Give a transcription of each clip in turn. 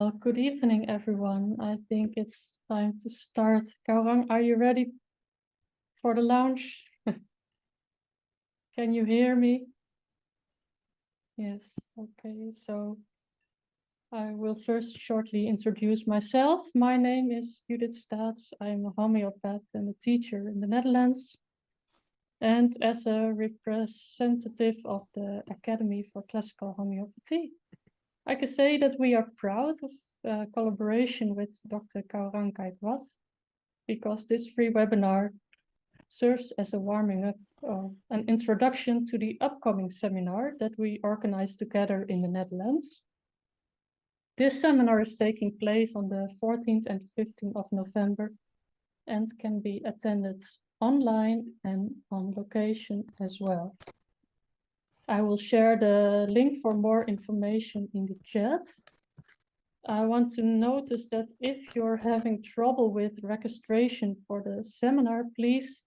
Good evening, everyone. I think it's time to start. Gaurang, are you ready for the launch? Can you hear me? Yes, okay. So I will first shortly introduce myself. My name is Judith Staats. I'm a homeopath and a teacher in the Netherlands. And as a representative of the Academy for Classical Homeopathy, I can say that we are proud of collaboration with Dr. Gaurang Gaikwad, because this free webinar serves as a warming up, an introduction to the upcoming seminar that we organize together in the Netherlands. This seminar is taking place on the 14th and 15th of November and can be attended online and on location as well. I will share the link for more information in the chat. I want to notice that if you're having trouble with registration for the seminar, please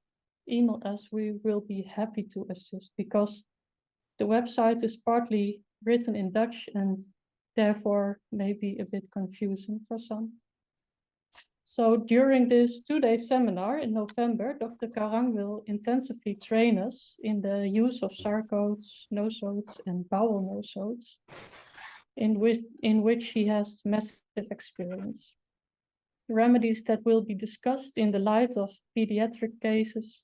email us. We will be happy to assist, because the website is partly written in Dutch and therefore may be a bit confusing for some. So during this 2-day seminar in November, Dr. Gaurang will intensively train us in the use of Sarcodes, nosodes, and bowel nosodes, in which he has massive experience. Remedies that will be discussed in the light of pediatric cases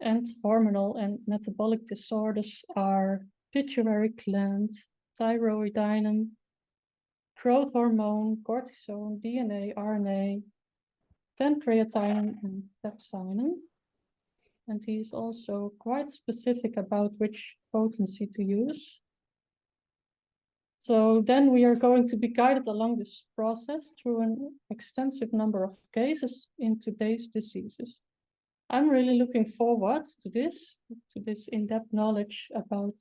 and hormonal and metabolic disorders are pituitary gland, thyroidinum, growth hormone, cortisone, DNA, RNA, pancreatinum, and pepsinum. And he is also quite specific about which potency to use. So then we are going to be guided along this process through an extensive number of cases in today's diseases. I'm really looking forward to this in-depth knowledge about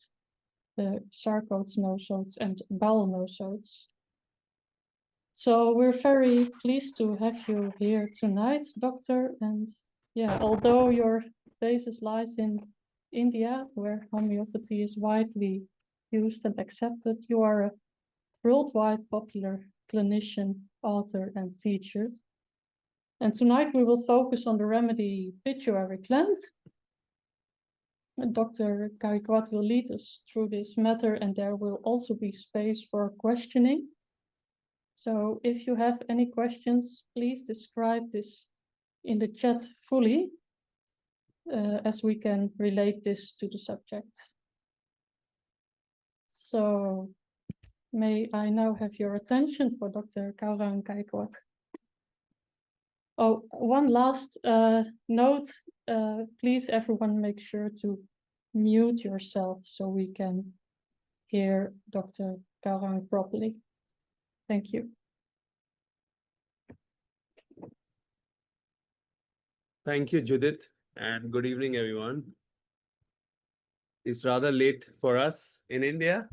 the Sarcodes nosodes and bowel nosodes. So we're very pleased to have you here tonight, Doctor. And yeah, although your basis lies in India, where homeopathy is widely used and accepted, you are a worldwide popular clinician, author, and teacher. And tonight we will focus on the remedy pituitary gland. And Dr. Gaikwad will lead us through this matter, and there will also be space for questioning. So if you have any questions, please describe this in the chat fully, as we can relate this to the subject. So may I now have your attention for Dr. Gaurang Gaikwad. Oh, one last note, please everyone make sure to mute yourself so we can hear Dr. Gaurang properly. Thank you. Thank you, Judith, and good evening, everyone. It's rather late for us in India,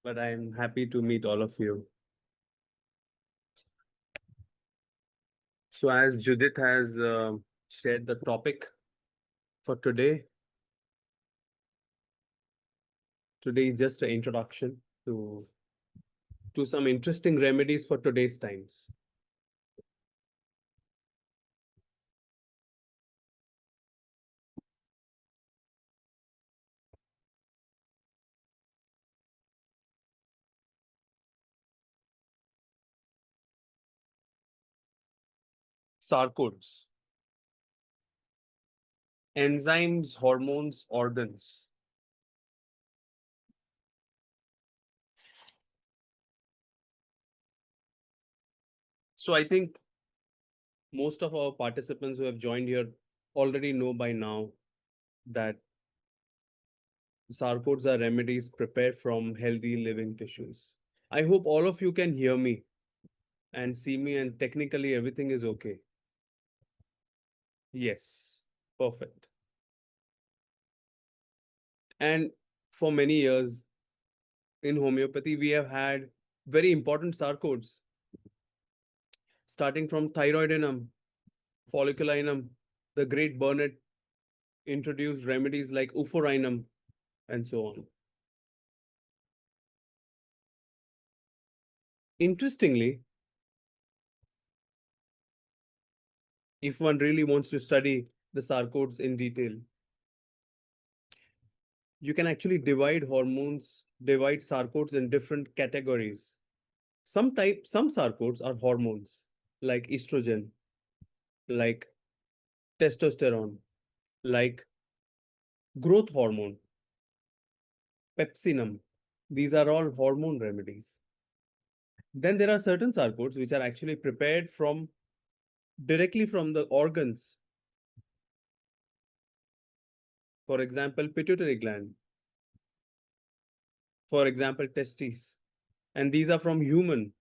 but I'm happy to meet all of you. So as Judith has shared the topic for today, today is just an introduction to some interesting remedies for today's times. Sarcodes. Enzymes, hormones, organs. So I think most of our participants who have joined here already know by now that Sarcodes are remedies prepared from healthy living tissues. I hope all of you can hear me and see me, and technically everything is okay. Yes, perfect. And for many years in homeopathy, we have had very important Sarcodes, starting from thyroidinum, folliculinum. The great Burnett introduced remedies like uforinum and so on. Interestingly, if one really wants to study the Sarcodes in detail, you can actually divide Sarcodes in different categories. Some Sarcodes are hormones like estrogen, like testosterone, like growth hormone, pepsinum. These are all hormone remedies. Then there are certain Sarcodes which are actually prepared from directly from the organs. For example, pituitary gland. For example, testes. And these are from human.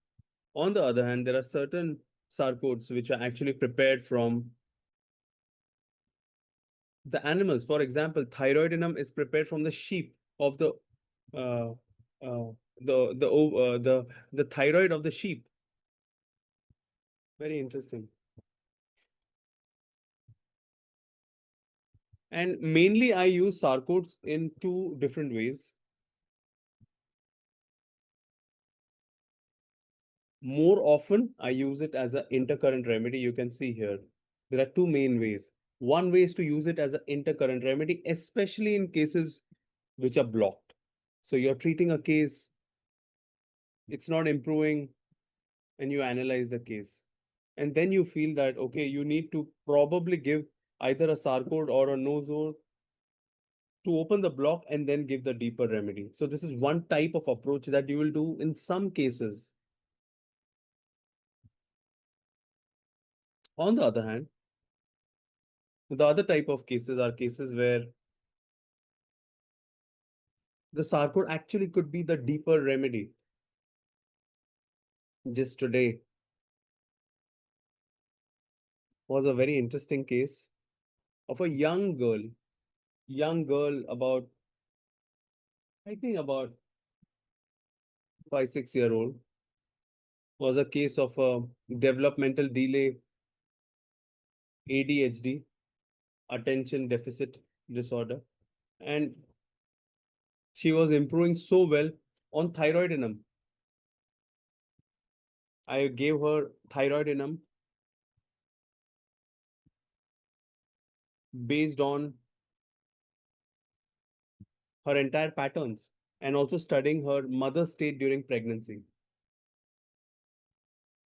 On the other hand, there are certain Sarcodes which are actually prepared from the animals. For example, thyroidinum is prepared from the sheep of uh, the thyroid of the sheep. Very interesting. And mainly, I use Sarcodes in two different ways. More often, I use it as an intercurrent remedy. You can see here. There are two main ways. One way is to use it as an intercurrent remedy, especially in cases which are blocked. So you're treating a case, it's not improving, and you analyze the case. And then you feel that, okay, you need to probably give either a Sarcode or a Nozor to open the block and then give the deeper remedy. So this is one type of approach that you will do in some cases. On the other hand, the other type of cases are cases where the Sarcode actually could be the deeper remedy. Just today was a very interesting case of a young girl about, I think about 5, 6 year old, was a case of a developmental delay, ADHD, attention deficit disorder. And she was improving so well on thyroidinum. I gave her thyroidinum based on her entire patterns and also studying her mother's state during pregnancy.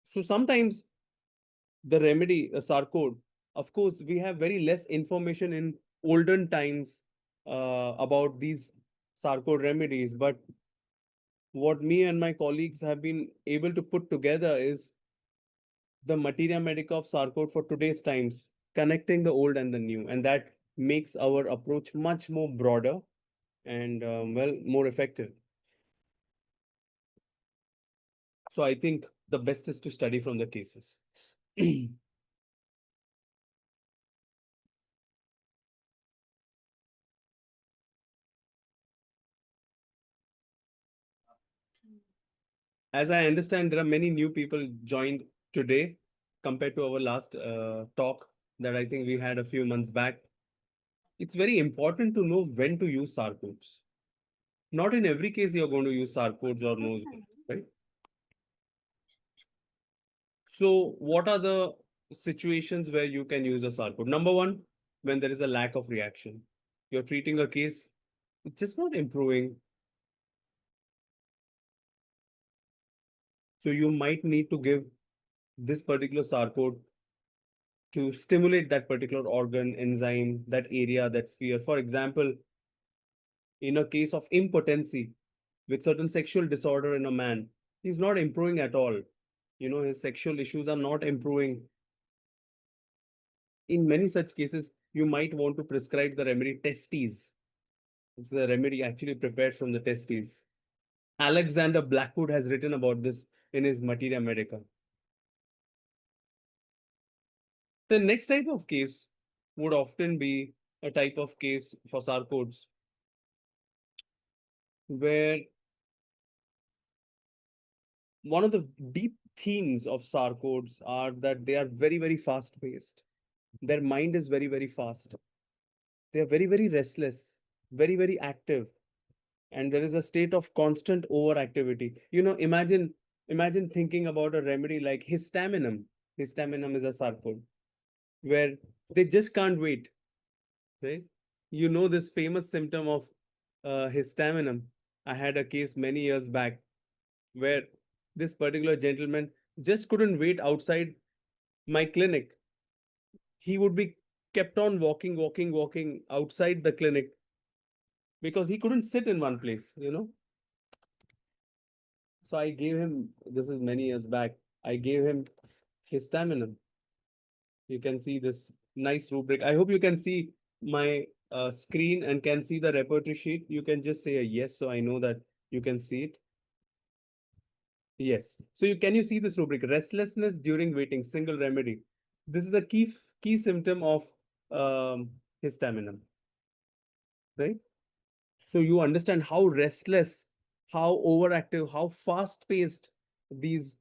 So sometimes the remedy, a Sarcode, of course, we have very less information in olden times about these Sarcode remedies, but what me and my colleagues have been able to put together is the materia medica of Sarcode for today's times, connecting the old and the new, and that makes our approach much more broader and well, more effective. So I think the best is to study from the cases. As I understand, there are many new people joined today compared to our last talk that I think we had a few months back. It's very important to know when to use Sarcodes. Not in every case you're going to use Sarcodes or nose, right? So, what are the situations where you can use a Sarcode? Number one, when there is a lack of reaction. You're treating a case, it's just not improving. So, you might need to give this particular Sarcode to stimulate that particular organ, enzyme, that area, that sphere. For example, in a case of impotency with certain sexual disorder in a man, he's not improving at all. His sexual issues are not improving. In many such cases, you might want to prescribe the remedy testes. It's the remedy actually prepared from the testes. Alexander Blackwood has written about this in his Materia Medica. The next type of case would often be a type of case for Sarcodes where one of the deep themes of Sarcodes are that they are very, very fast paced. Their mind is very, very fast. They are very, very restless, very, very active. And there is a state of constant overactivity. Imagine thinking about a remedy like histaminum. Histaminum is a Sarcode. where they just can't wait, right? You know this famous symptom of histamine. I had a case many years back where this particular gentleman just couldn't wait outside my clinic. He would be kept on walking outside the clinic because he couldn't sit in one place. So I gave him, this is many years back, I gave him histamine. You can see this nice rubric. I hope you can see my screen and can see the repertory sheet. You can just say a yes, so I know that you can see it. Yes. So can you see this rubric? Restlessness during waiting, single remedy. This is a key symptom of um, histamine, right? So you understand how restless, how overactive, how fast-paced these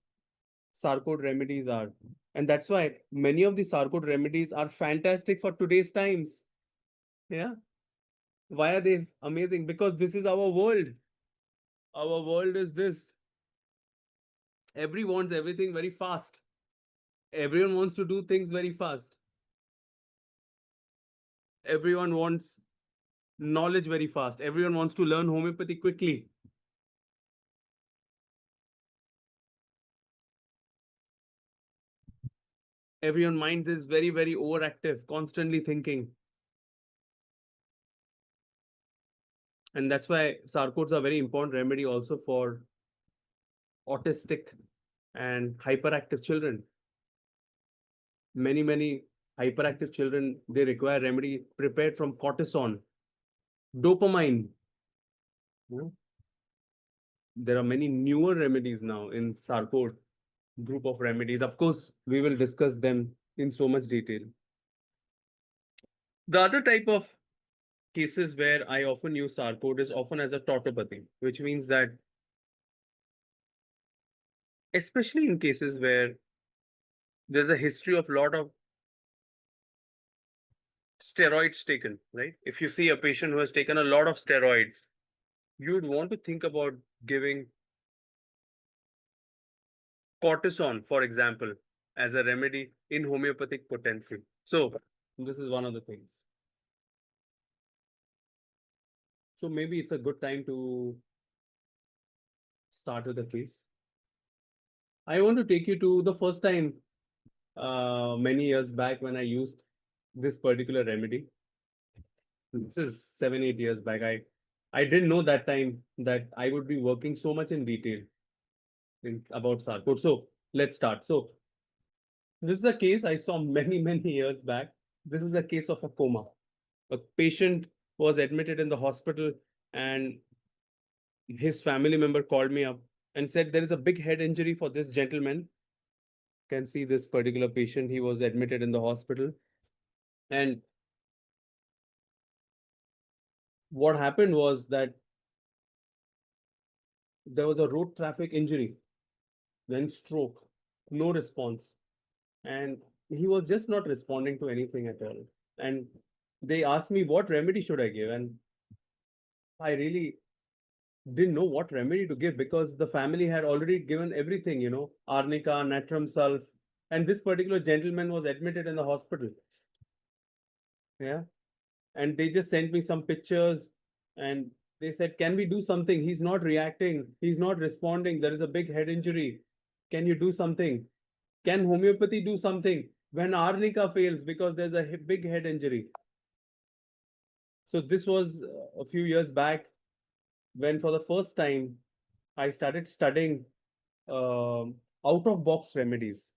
Sarcode remedies are. And that's why many of the Sarcode remedies are fantastic for today's times. Yeah. Why are they amazing? Because this is our world. Our world is this. Everyone wants everything very fast. Everyone wants to do things very fast. Everyone wants knowledge very fast. Everyone wants to learn homeopathy quickly. Everyone's minds is very overactive, constantly thinking. And that's why Sarcodes are very important remedy also for autistic and hyperactive children. Many hyperactive children, they require remedy prepared from cortisone, dopamine. There are many newer remedies now in Sarcode group of remedies. Of course, we will discuss them in so much detail. The other type of cases where I often use Sarcode is often as a tautopathy, which means that especially in cases where there's a history of lot of steroids taken, right? If you see a patient who has taken a lot of steroids, you would want to think about giving cortisone, for example, as a remedy in homeopathic potency. So this is one of the things. So maybe it's a good time to start with the case. I want to take you to the first time many years back when I used this particular remedy. This is 7, 8 years back. I didn't know that time that I would be working so much in detail about Sarcode. So let's start. So this is a case I saw many years back. This is a case of a coma. A patient was admitted in the hospital and his family member called me up and said there is a big head injury for this gentleman. Can see this particular patient. He was admitted in the hospital. And what happened was that there was a road traffic injury, then stroke, no response. And he was just not responding to anything at all. And they asked me what remedy should I give. And I really didn't know what remedy to give because the family had already given everything, arnica, natrum sulf. And this particular gentleman was admitted in the hospital. Yeah. And they just sent me some pictures and they said, can we do something? He's not reacting. He's not responding. There is a big head injury. Can you do something? Can homeopathy do something when arnica fails because there's a big head injury? So this was a few years back when for the first time I started studying out of box remedies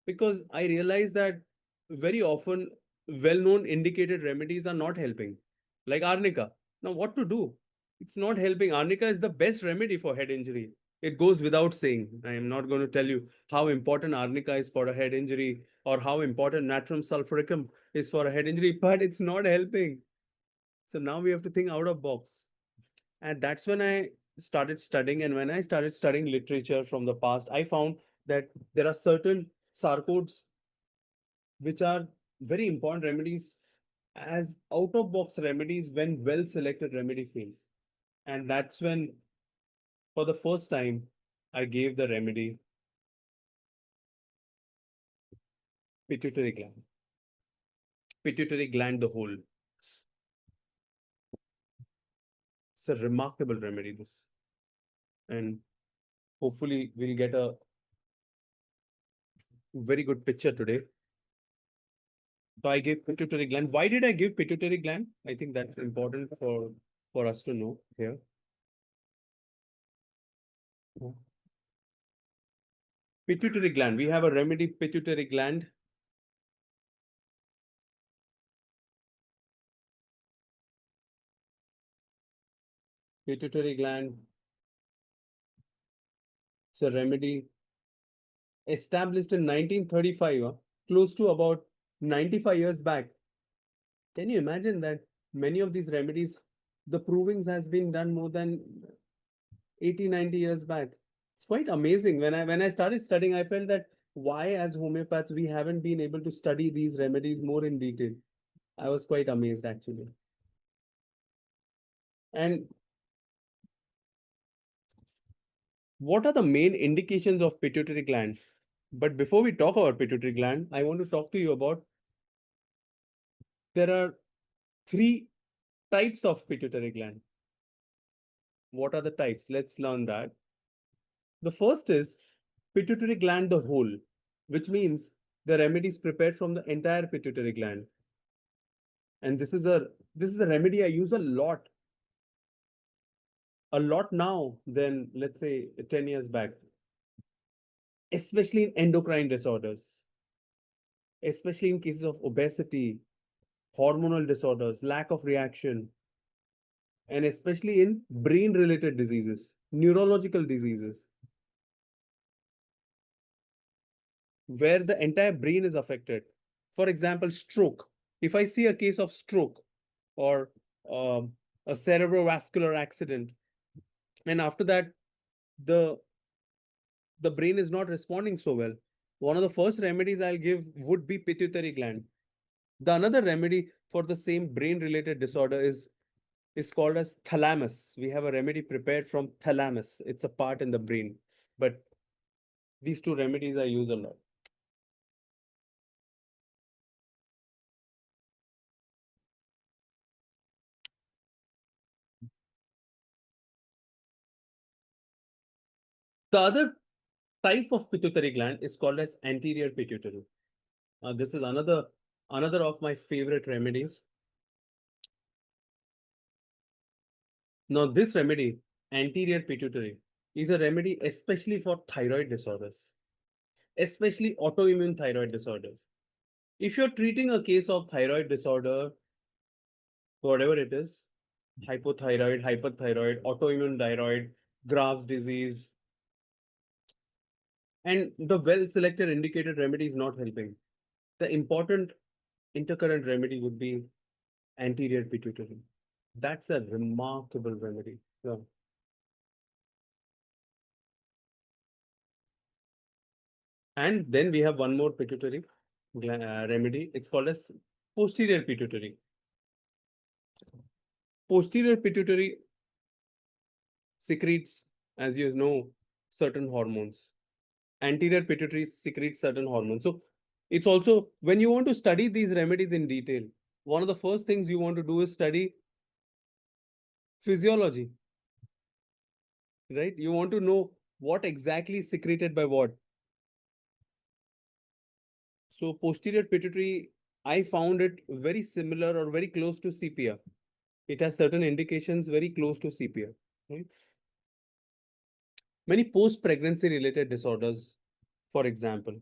because I realized that very often well-known indicated remedies are not helping, like arnica. Now, what to do? It's not helping. Arnica is the best remedy for head injury. It goes without saying. I am not going to tell you how important arnica is for a head injury or how important natrum sulfuricum is for a head injury, but it's not helping. So now we have to think out of box. And that's when I started studying. And when I started studying literature from the past, I found that there are certain sarcodes which are very important remedies as out of box remedies when well selected remedy fails. And that's when, for the first time, I gave the remedy Pituitary gland. Pituitary gland, the whole. It's a remarkable remedy, this. And hopefully we'll get a very good picture today. So I gave pituitary gland. Why did I give pituitary gland? I think that's important for us to know here. Pituitary gland. We have a remedy, pituitary gland. Pituitary gland. It's a remedy established in 1935, close to about 95 years back. Can you imagine that many of these remedies, the provings has been done more than 80, 90 years back? It's quite amazing. When I started studying, I felt that why as homeopaths we haven't been able to study these remedies more in detail. I was quite amazed actually. And what are the main indications of pituitary gland? But before we talk about pituitary gland, I want to talk to you about there are three types of pituitary gland. What are the types? Let's learn that. The first is pituitary gland the whole, which means the remedy is prepared from the entire pituitary gland. And this is a remedy I use a lot now than let's say 10 years back, especially in endocrine disorders, especially in cases of obesity, hormonal disorders, lack of reaction, and especially in brain related diseases, neurological diseases, where the entire brain is affected. For example, stroke. If I see a case of stroke or a cerebrovascular accident, and after that the the brain is not responding so well, one of the first remedies I'll give would be pituitary gland. The another remedy for the same brain related disorder is called as thalamus. We have a remedy prepared from thalamus. It's a part in the brain. But these two remedies I use a lot. The other type of pituitary gland is called as anterior pituitary. This is another of my favorite remedies. Now, this remedy, anterior pituitary, is a remedy especially for thyroid disorders, especially autoimmune thyroid disorders. If you're treating a case of thyroid disorder, whatever it is, hypothyroid, hyperthyroid, autoimmune thyroid, Graves' disease, and the well-selected indicated remedy is not helping, the important intercurrent remedy would be anterior pituitary. That's a remarkable remedy. Yeah. And then we have one more pituitary remedy. It's called as posterior pituitary. Posterior pituitary secretes, as you know, certain hormones. Anterior pituitary secretes certain hormones. So it's also, when you want to study these remedies in detail, one of the first things you want to do is study physiology, right? You want to know what exactly is secreted by what. So posterior pituitary, I found it very similar or very close to CPR. It has certain indications very close to CPR, right? Many post-pregnancy related disorders, for example.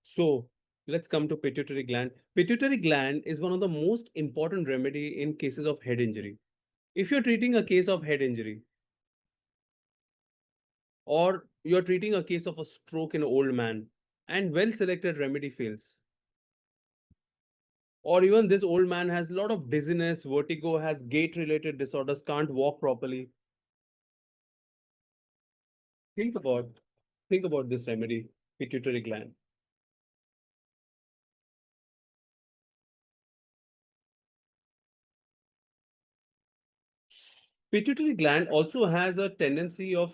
So let's come to pituitary gland. Pituitary gland is one of the most important remedy in cases of head injury. If you're treating a case of head injury, or you're treating a case of a stroke in an old man, and well-selected remedy fails, or even this old man has a lot of dizziness, vertigo, has gait-related disorders, can't walk properly. Think about think about this remedy, pituitary gland. Pituitary gland also has a tendency of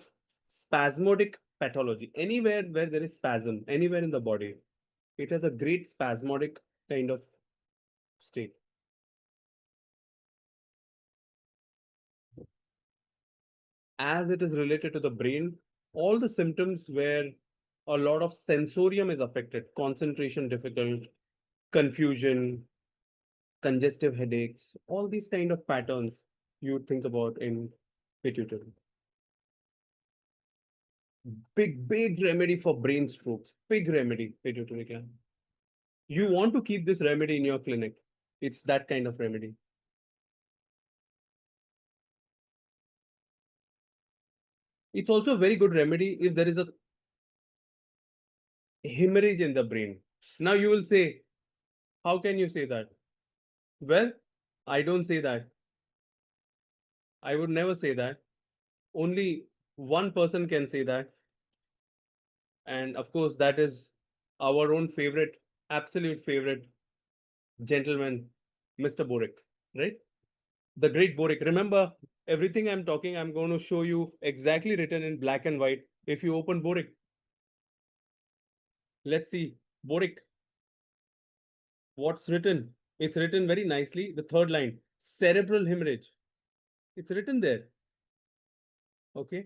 spasmodic pathology. Anywhere where there is spasm, anywhere in the body, it has a great spasmodic kind of state. As it is related to the brain, all the symptoms where a lot of sensorium is affected, concentration difficult, confusion, congestive headaches, all these kind of patterns you would think about in pituitary. Big remedy for brain strokes. Big remedy, pituitary gland. You want to keep this remedy in your clinic. It's that kind of remedy. It's also a very good remedy if there is a hemorrhage in the brain. Now you will say, how can you say that? Well, I don't say that. I would never say that. Only one person can say that. And of course, that is our own favorite, absolute favorite gentleman, Mr. Boric, right? The great Boric. Remember, everything I'm talking, I'm going to show you exactly written in black and white. If you open Boric, let's see. Boric, what's written? It's written very nicely. The third line, cerebral hemorrhage. It's written there. Okay.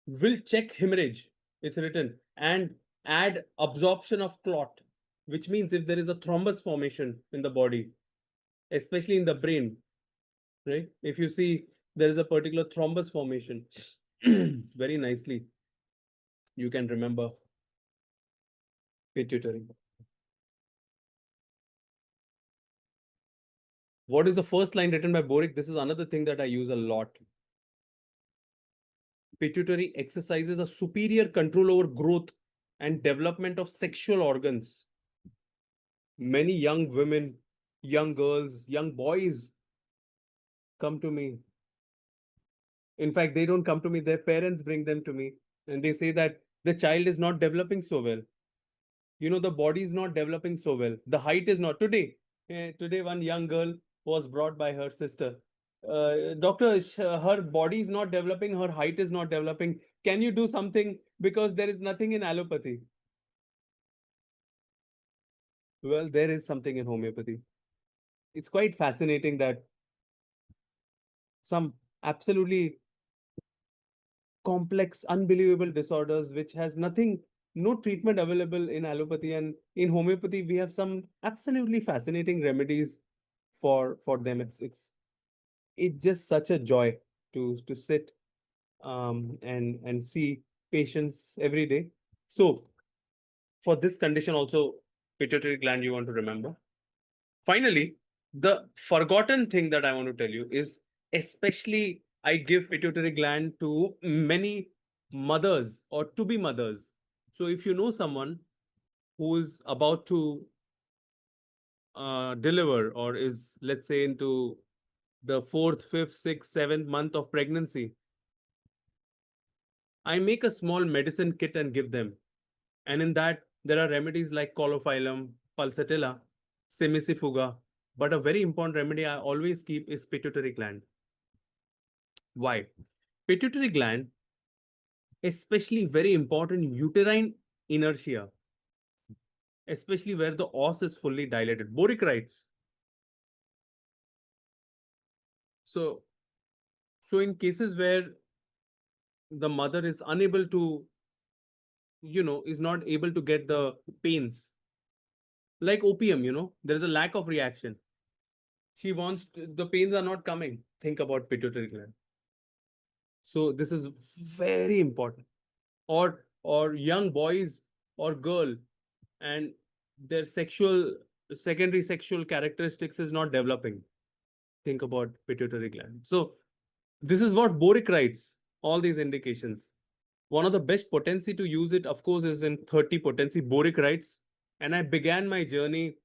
Will check hemorrhage. It's written. And add absorption of clot, which means if there is a thrombus formation in the body, especially in the brain, right? If you see there is a particular thrombus formation, very nicely, you can remember pituitary. What is the first line written by Boric? This is another thing that I use a lot. Pituitary exercises a superior control over growth and development of sexual organs. Many young women, young girls, young boys come to me. In fact, they don't come to me, their parents bring them to me and they say that the child is not developing so well. You know, the body is not developing so well. The height is not. Today, one young girl was brought by her sister. Doctor, her body is not developing, her height is not developing. Can you do something? Because there is nothing in allopathy. Well, there is something in homeopathy. It's quite fascinating that some absolutely complex, unbelievable disorders which has nothing, no treatment available in allopathy, and in homeopathy we have some absolutely fascinating remedies for them. It's just such a joy to sit and see patients every day. So for this condition also, pituitary gland you want to remember. Finally, the forgotten thing that I want to tell you is, especially I give pituitary gland to many mothers or to be mothers. So if you know someone who is about to deliver or is, let's say, into the fourth, fifth, sixth, seventh month of pregnancy, I make a small medicine kit and give them. And in that, there are remedies like colophyllum, pulsatilla, semicifuga. But a very important remedy I always keep is pituitary gland. Why? Pituitary gland, especially very important uterine inertia, especially where the os is fully dilated. Boric writes. So, so in cases where the mother is unable to, is not able to get the pains, like opium, there is a lack of reaction. She wants the pains are not coming. Think about pituitary gland. So this is very important. Or young boys or girl, and their secondary sexual characteristics is not developing. Think about pituitary gland. So this is what Boric writes, all these indications. One of the best potency to use it, of course, is in 30 potency. Boric writes, and I began my journey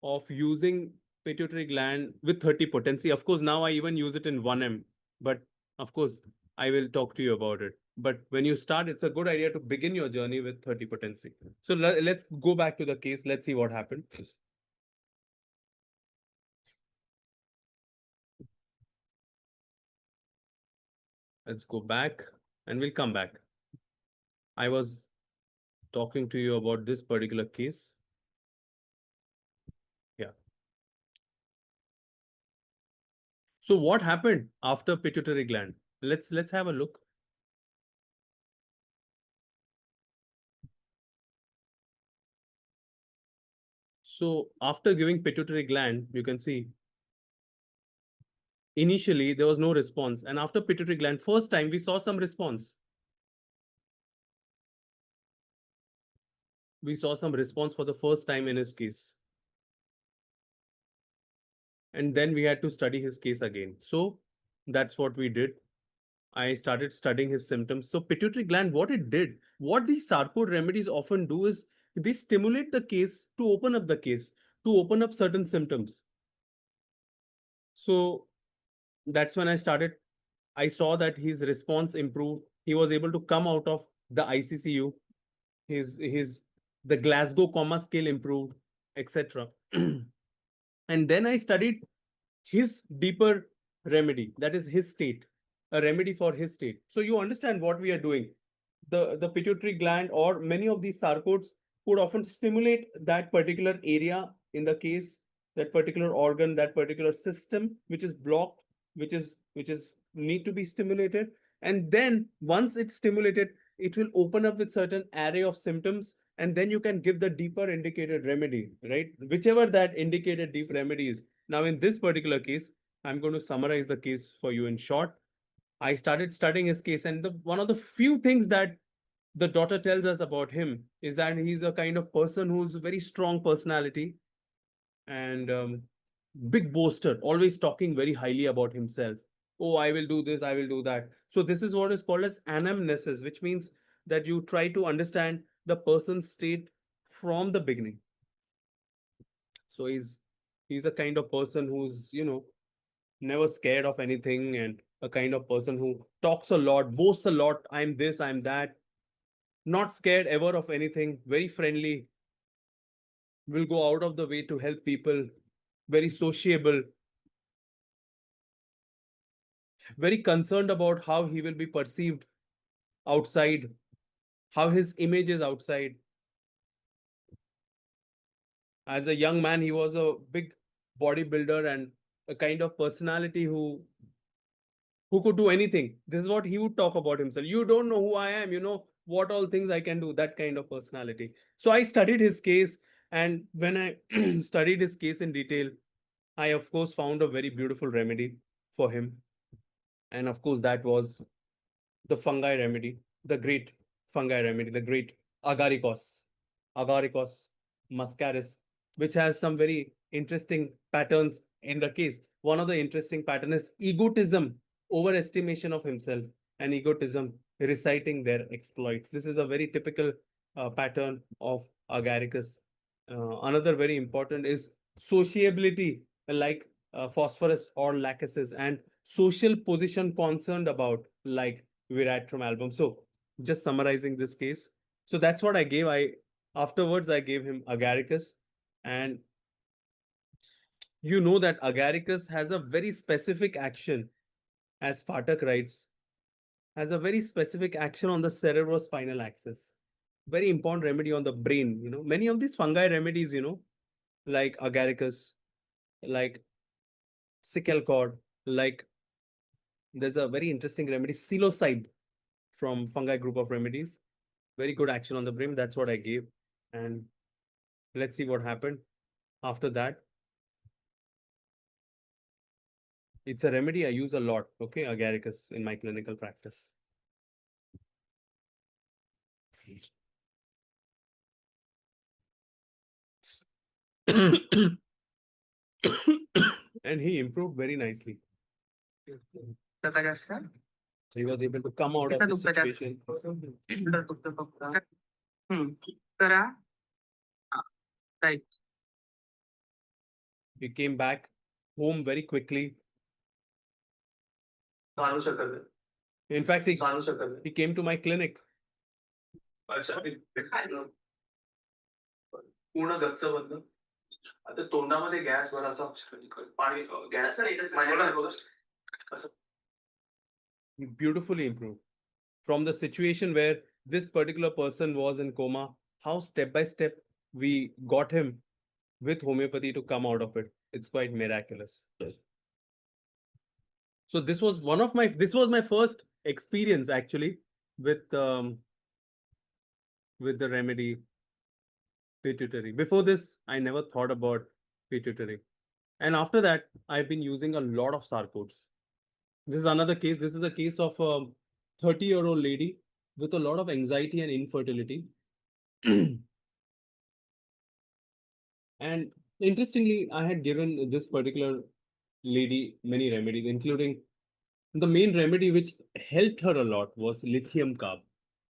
of using pituitary gland with 30 potency. Of course, now I even use it in 1M, but of course, I will talk to you about it. But when you start, it's a good idea to begin your journey with 30 potency. So let's go back to the case. Let's see what happened. Let's go back and we'll come back. I was talking to you about this particular case. Yeah. So what happened after pituitary gland? Let's have a look. So after giving pituitary gland, you can see initially there was no response, and after pituitary gland, first time we saw some response. We saw some response for the first time in his case. And then we had to study his case again. So that's what we did. I started studying his symptoms. So pituitary gland, what it did, what these Sarcode remedies often do is they stimulate the case to open up the case, to open up certain symptoms. So that's when I saw that his response improved. He was able to come out of the ICCU. The Glasgow Coma Scale improved, etc. And then I studied his deeper remedy, that is his state, a remedy for his state. So you understand what we are doing. The pituitary gland or many of these sarcodes would often stimulate that particular area in the case, that particular organ, that particular system which is blocked, which is need to be stimulated. And then once it's stimulated, it will open up with certain array of symptoms, and then you can give the deeper indicated remedy, right? Whichever that indicated deep remedy is. Now, in this particular case, I'm going to summarize the case for you in short. I started studying his case, and one of the few things that the daughter tells us about him is that he's a kind of person who's a very strong personality and big boaster, always talking very highly about himself. Oh, I will do this, I will do that. So this is what is called as anamnesis, which means that you try to understand the person's state from the beginning. So he's a kind of person who's, never scared of anything, and a kind of person who talks a lot, boasts a lot. I'm this, I'm that. Not scared ever of anything, very friendly, will go out of the way to help people, very sociable, very concerned about how he will be perceived outside, how his image is outside. As a young man, he was a big bodybuilder and a kind of personality who could do anything. This is what he would talk about himself. You don't know who I am, you know what all things I can do, that kind of personality. So I studied his case, and when I studied his case in detail, I of course found a very beautiful remedy for him. And of course, that was the fungi remedy, the great fungi remedy, the great agaricus, Agaricus muscaris, which has some very interesting patterns in the case. One of the interesting pattern is egotism, overestimation of himself, and egotism reciting their exploits. This is a very typical pattern of agaricus. Another very important is sociability, like phosphorus or lachesis, and social position concerned about, like Virat from album. So just summarizing this case. So that's what I gave. Afterwards I gave him agaricus, and you know that agaricus has a very specific action, as Phatak writes, has a very specific action on the cerebrospinal axis. Very important remedy on the brain. Many of these fungi remedies, like agaricus, like sickle cord, like there's a very interesting remedy, psilocybe, from fungi group of remedies. Very good action on the brain. That's what I gave. And let's see what happened after that. It's a remedy I use a lot, okay, agaricus, in my clinical practice. And he improved very nicely. He was able to come out of the situation. Right. He came back home very quickly. In fact, he came to my clinic. पूर्ण गच्च बंद. आता तोंडामध्ये gas वर असं पाणी gas He beautifully improved from the situation where this particular person was in coma, how step by step we got him with homeopathy to come out of it. It's quite miraculous. So this was my first experience actually with the remedy pituitary. Before this, I never thought about pituitary. And after that, I've been using a lot of Sarcodes. This is another case. This is a case of a 30-year-old lady with a lot of anxiety and infertility. And interestingly, I had given this particular lady many remedies, including the main remedy which helped her a lot was lithium carb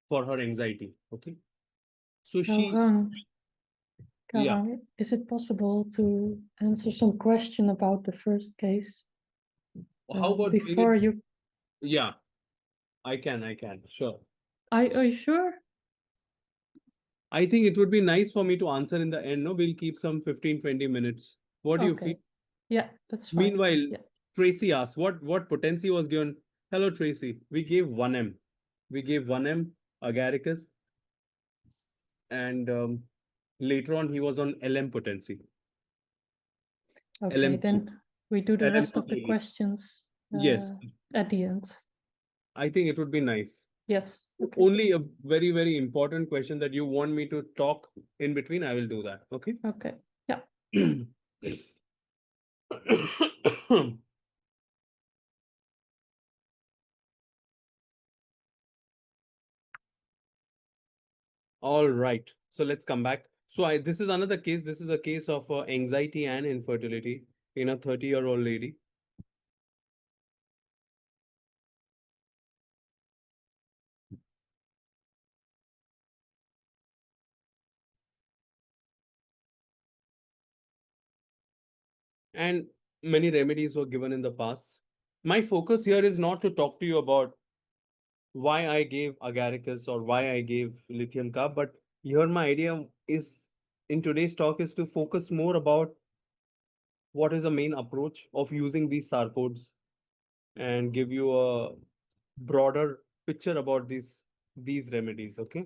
for her anxiety. Okay. So she, Gaurang, yeah. Gaurang, is it possible to answer some question about the first case How about doing before it? you? Yeah, I can, sure. Are you sure? I think it would be nice for me to answer in the end. No, we'll keep some 15-20 minutes. What do you feel? Okay. Yeah, that's fine. Meanwhile, Yeah. Tracy asked, what potency was given? Hello, Tracy. We gave 1 m. We gave 1 m agaricus, and later on he was on LM potency. Okay, LM2. then we do the rest of the LM2. questions Yes, at the end. I think it would be nice. Yes. Okay. Only a very, very important question that you want me to talk in between, I will do that. Okay. Okay. Yeah. All right. So let's come back. So this is another case. This is a case of anxiety and infertility in a 30-year-old lady. And many remedies were given in the past. My focus here is not to talk to you about why I gave agaricus or why I gave lithium carb, but here my idea is in today's talk is to focus more about what is the main approach of using these Sarcodes and give you a broader picture about these remedies. Okay.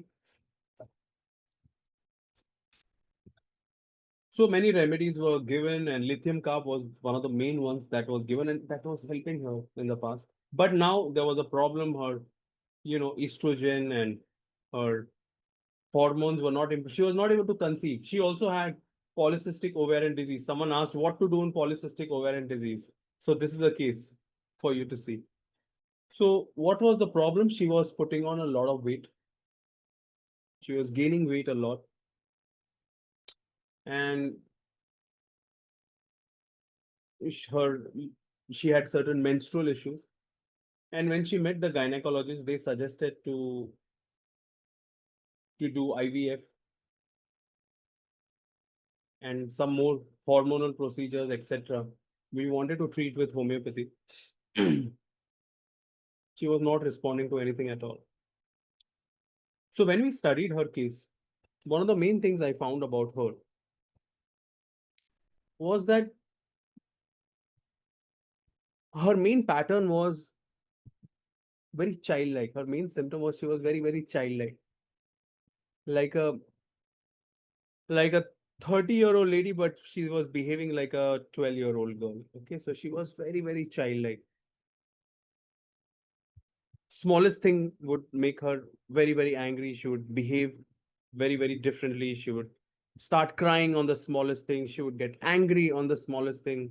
So many remedies were given, and lithium carb was one of the main ones that was given, and that was helping her in the past. But now there was a problem. Her, estrogen and her hormones were not. She was not able to conceive. She also had polycystic ovarian disease. Someone asked what to do in polycystic ovarian disease. So this is a case for you to see. So what was the problem? She was putting on a lot of weight. She was gaining weight a lot, and her she had certain menstrual issues. And when she met the gynecologist, they suggested to do IVF and some more hormonal procedures, etc. We wanted to treat with homeopathy. She was not responding to anything at all. So when we studied her case, one of the main things I found about her was that her main pattern was very childlike. Her main symptom was she was very, very childlike. Like a 30-year-old lady, but she was behaving like a 12-year-old girl. Okay, so she was very, very childlike. Smallest thing would make her very, very angry. She would behave very, very differently. She would start crying on the smallest thing. She would get angry on the smallest thing.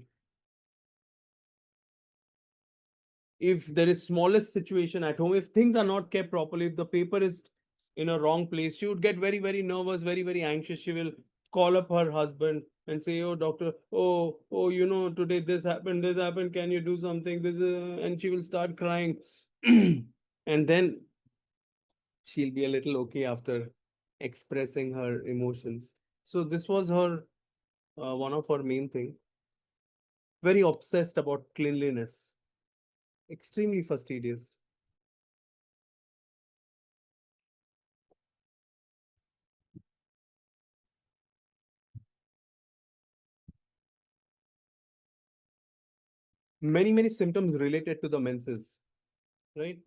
If there is smallest situation at home, if things are not kept properly, if the paper is in a wrong place, she would get very, very nervous, very, very anxious. She will call up her husband and say, oh doctor, oh, today this happened, can you do something, and she will start crying. And then she'll be a little okay after expressing her emotions. So this was her one of her main thing. Very obsessed about cleanliness, extremely fastidious. Many symptoms related to the menses, right?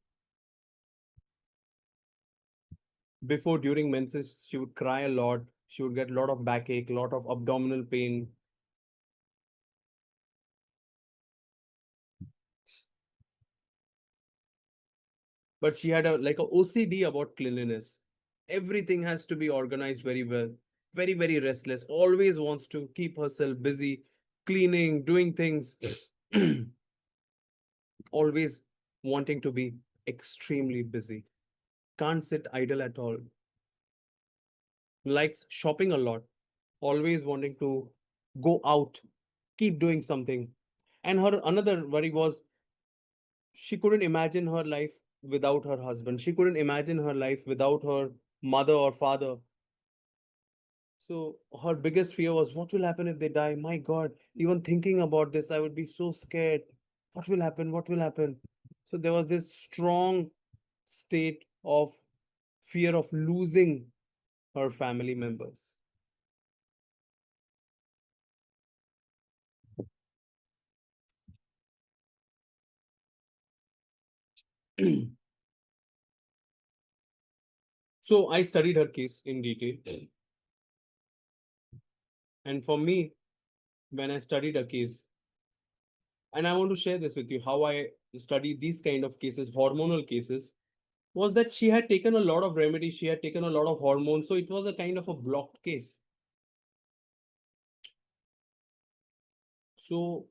Before, during menses, she would cry a lot. She would get a lot of backache, a lot of abdominal pain. But she had a like a OCD about cleanliness. Everything has to be organized very well. Very, very restless. Always wants to keep herself busy, cleaning, doing things. Always wanting to be extremely busy. Can't sit idle at all. Likes shopping a lot. Always wanting to go out, keep doing something. And her another worry was she couldn't imagine her life without her husband. She couldn't imagine her life without her mother or father. So her biggest fear was, what will happen if they die? My God, even thinking about this, I would be so scared. What will happen? What will happen? So there was this strong state of fear of losing her family members. So I studied her case in detail. And for me, when I studied her case, and I want to share this with you, how I study these kind of cases, hormonal cases, was that she had taken a lot of remedies, she had taken a lot of hormones, so it was a kind of a blocked case. So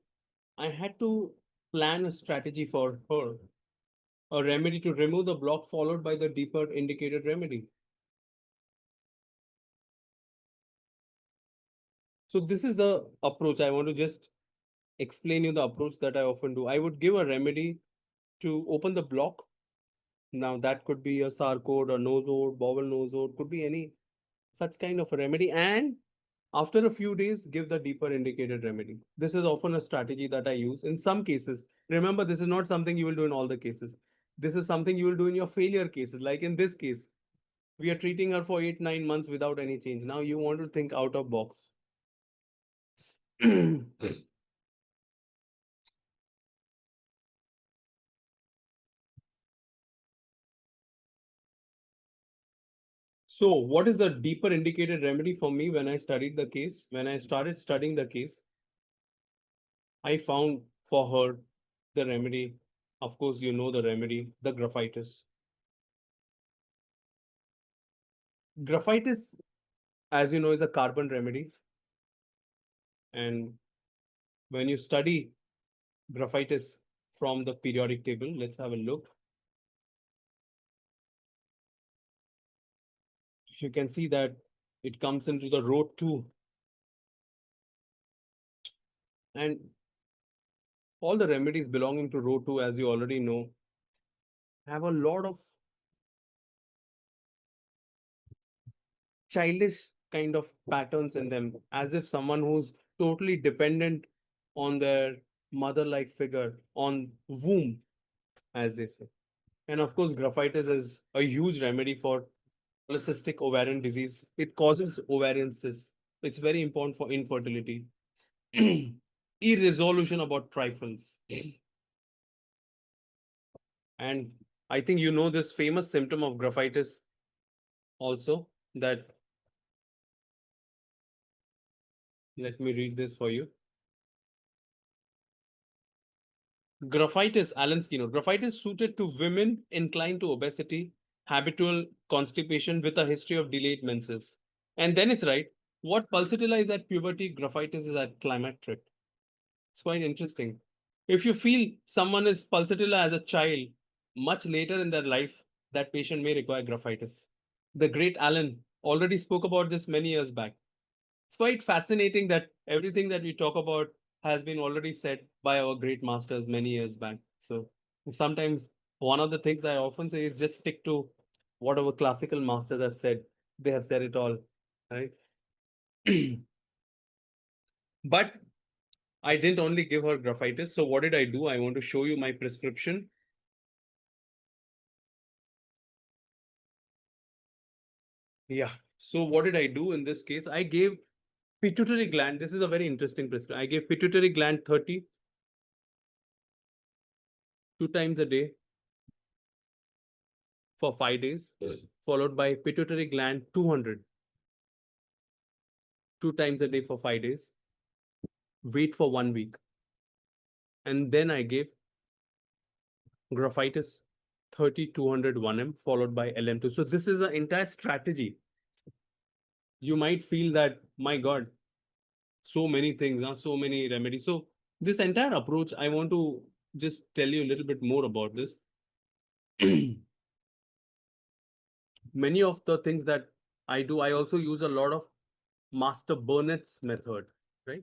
I had to plan a strategy for her, a remedy to remove the block followed by the deeper indicated remedy. So this is the approach. I want to just explain you the approach that I often do. I would give a remedy to open the block. Now that could be a sarcode or nosode, bowel nosode, could be any such kind of a remedy. And after a few days, give the deeper indicated remedy. This is often a strategy that I use in some cases. Remember, this is not something you will do in all the cases. This is something you will do in your failure cases. Like in this case, we are treating her for 8-9 months without any change. Now you want to think out of box. So what is the deeper indicated remedy for me when I studied the case? When I started studying the case, I found for her the remedy. Of course, you know the remedy, the graphitis. Graphitis, as you know, is a carbon remedy. And when you study graphitis from the periodic table, let's have a look. You can see that it comes into the row 2. And all the remedies belonging to row 2, as you already know, have a lot of childish kind of patterns in them, as if someone who's totally dependent on their mother-like figure, on womb, as they say. And of course, graphitis is a huge remedy for polycystic ovarian disease. It causes ovarian cysts. It's very important for infertility. Irresolution about trifles. And I think you know this famous symptom of graphitis also, that, let me read this for you. Graphitis, Allen's keynote. Graphitis suited to women inclined to obesity, habitual constipation with a history of delayed menses. And then it's right. What pulsatilla is at puberty, graphitis is at climacteric. It's quite interesting. If you feel someone is pulsatilla as a child, much later in their life, that patient may require graphitis. The great Allen already spoke about this many years back. It's quite fascinating that everything that we talk about has been already said by our great masters many years back. So sometimes one of the things I often say is just stick to what our classical masters have said. They have said it all, right? But I didn't only give her graphitis. So what did I do? I want to show you my prescription. Yeah. So what did I do in this case? I gave pituitary gland. This is a very interesting prescription. I gave pituitary gland 30 2 times a day for 5 days, followed by pituitary gland 200, 2 times a day for 5 days. Wait for 1 week. And then I gave graphitis 30, 200, 1M, followed by LM2. So this is an entire strategy. You might feel that, my God, so many things, so many remedies. So this entire approach, I want to just tell you a little bit more about this. Many of the things that I do, I also use a lot of Master Burnett's method, right?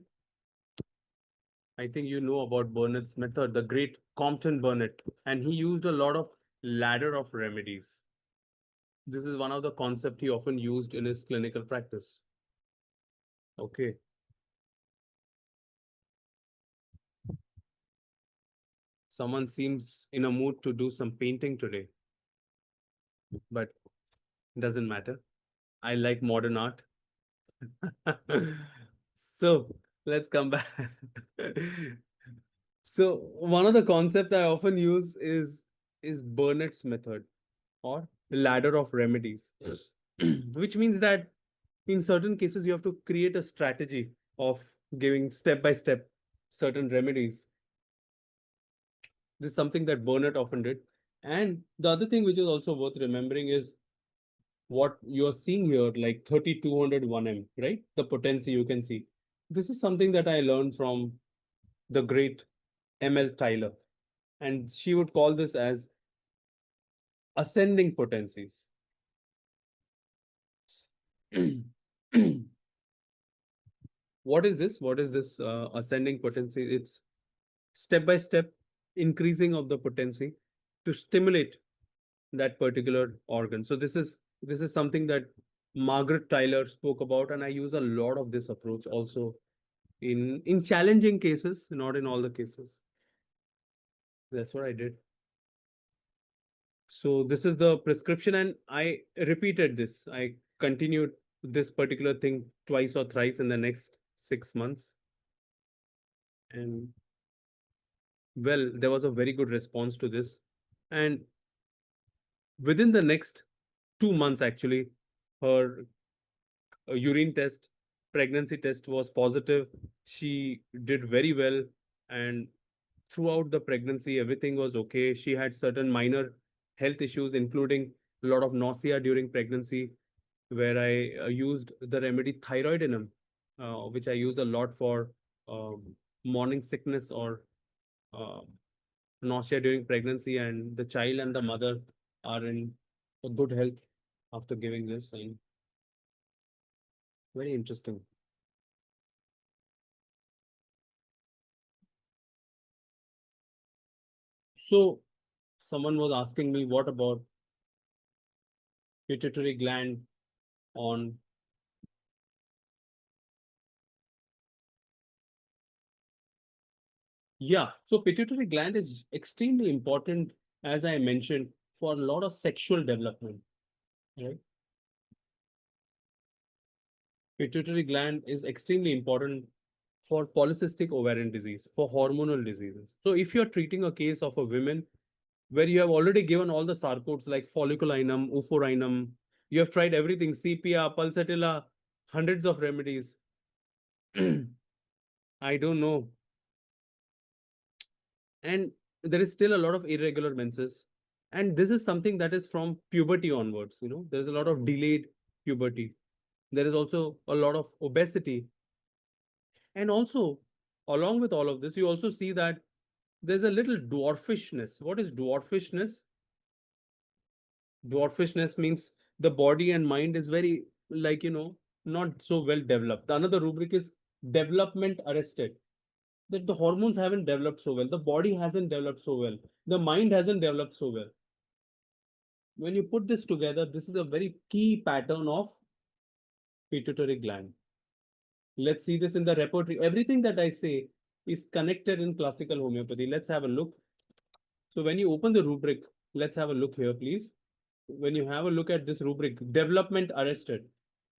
I think you know about Burnett's method, the great Compton Burnett, and he used a lot of ladder of remedies. This is one of the concepts he often used in his clinical practice. Okay. Someone seems in a mood to do some painting today, but doesn't matter. I like modern art. So let's come back. So one of the concepts I often use is Burnett's method or ladder of remedies, which means that in certain cases you have to create a strategy of giving step by step certain remedies. This is something that Burnett often did. And the other thing which is also worth remembering is what you're seeing here, like 3200 1M, right? The potency you can see. This is something that I learned from the great ML Tyler. And she would call this as ascending potencies. What is this? What is this ascending potency? It's step by step increasing of the potency to stimulate that particular organ. So this is something that Margaret Tyler spoke about, and I use a lot of this approach also in challenging cases, not in all the cases. That's what I did. So this is the prescription, and I repeated this. I continued this particular thing twice or thrice in the next 6 months. And well, there was a very good response to this. And within the next 2 months, actually, her urine test, pregnancy test was positive. She did very well. And throughout the pregnancy, everything was okay. She had certain minor health issues, including a lot of nausea during pregnancy, where I used the remedy thyroidinum, which I use a lot for morning sickness or uh, nausea during pregnancy, and the child and the mother are in a good health after giving this. And very interesting. So someone was asking me, what about pituitary gland on so pituitary gland is extremely important, as I mentioned, for a lot of sexual development, right? Pituitary gland is extremely important for polycystic ovarian disease, for hormonal diseases. So if you're treating a case of a woman where you have already given all the Sarcodes like folliculinum, oophorinum, you have tried everything, sepia, pulsatilla, hundreds of remedies. I don't know. And there is still a lot of irregular menses. And this is something that is from puberty onwards. There's a lot of delayed puberty. There is also a lot of obesity. And also, along with all of this, you also see that there's a little dwarfishness. What is dwarfishness? Dwarfishness means the body and mind is very, like, not so well developed. The another rubric is development arrested. That the hormones haven't developed so well. The body hasn't developed so well. The mind hasn't developed so well. When you put this together, this is a very key pattern of pituitary gland. Let's see this in the repertory. Everything that I say is connected in classical homeopathy. Let's have a look. So when you open the rubric, let's have a look here, please. When you have a look at this rubric, development arrested,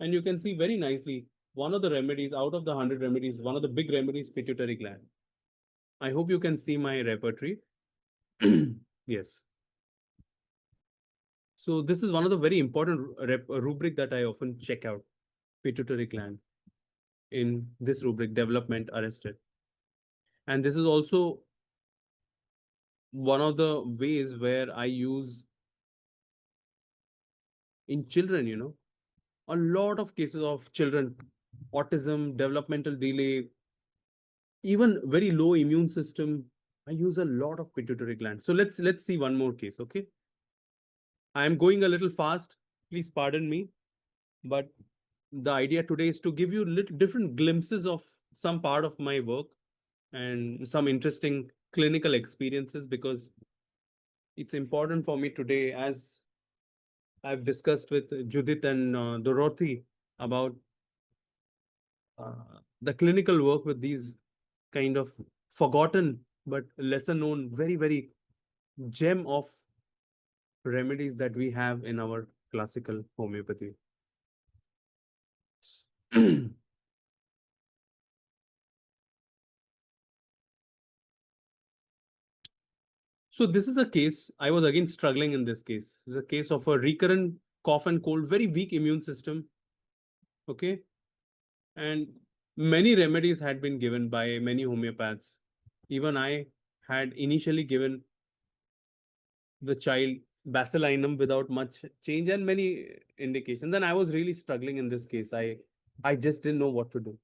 and you can see very nicely one of the remedies out of the 100 remedies, one of the big remedies, pituitary gland. I hope you can see my repertory. Yes. So this is one of the very important rubric that I often check out, pituitary gland, in this rubric, development arrested. And this is also one of the ways where I use in children, a lot of cases of children, autism, developmental delay, even very low immune system. I use a lot of pituitary gland. So let's see one more case, okay? I am going a little fast. Please pardon me, but the idea today is to give you little different glimpses of some part of my work and some interesting clinical experiences, because it's important for me today, as I've discussed with Judith and Dorothy about the clinical work with these kind of forgotten but lesser known, very, very gem of remedies that we have in our classical homeopathy. So this is a case, I was again struggling in this case. This is a case of a recurrent cough and cold, very weak immune system. Okay. And many remedies had been given by many homeopaths. Even I had initially given the child basilinum without much change and many indications. And I was really struggling in this case. I just didn't know what to do.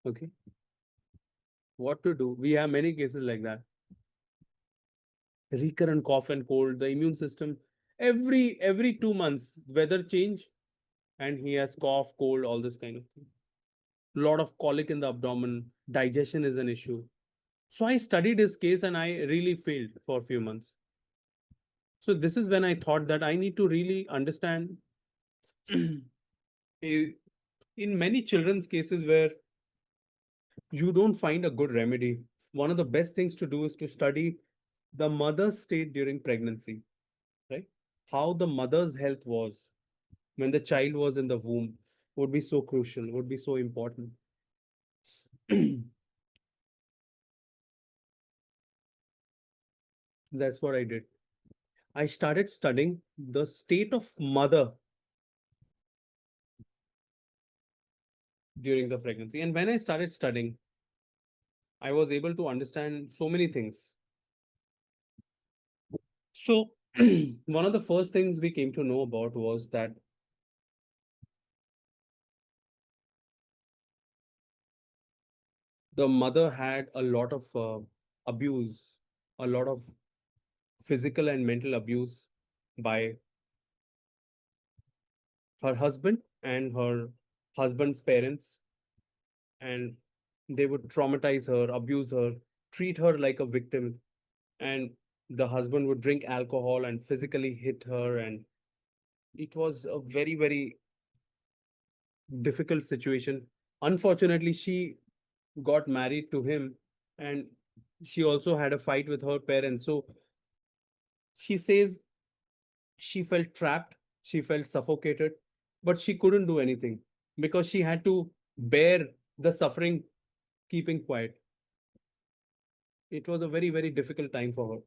Okay. What to do? We have many cases like that. Recurrent cough and cold, the immune system, every 2 months, weather change, and he has cough, cold, all this kind of thing. Lot of colic in the abdomen, digestion is an issue. So I studied his case and I really failed for a few months. So this is when I thought that I need to really understand in many children's cases where you don't find a good remedy, one of the best things to do is to study the mother's state during pregnancy, right? How the mother's health was when the child was in the womb would be so crucial, would be so important. That's what I did. I started studying the state of mother during the pregnancy. And when I started studying, I was able to understand so many things. So, one of the first things we came to know about was that the mother had a lot of abuse, a lot of physical and mental abuse by her husband and her husband's parents. And they would traumatize her, abuse her, treat her like a victim. And the husband would drink alcohol and physically hit her. And it was a very, very difficult situation. Unfortunately, she got married to him, and she also had a fight with her parents. So she says she felt trapped, she felt suffocated, but she couldn't do anything because she had to bear the suffering, keeping quiet. It was a very, very difficult time for her.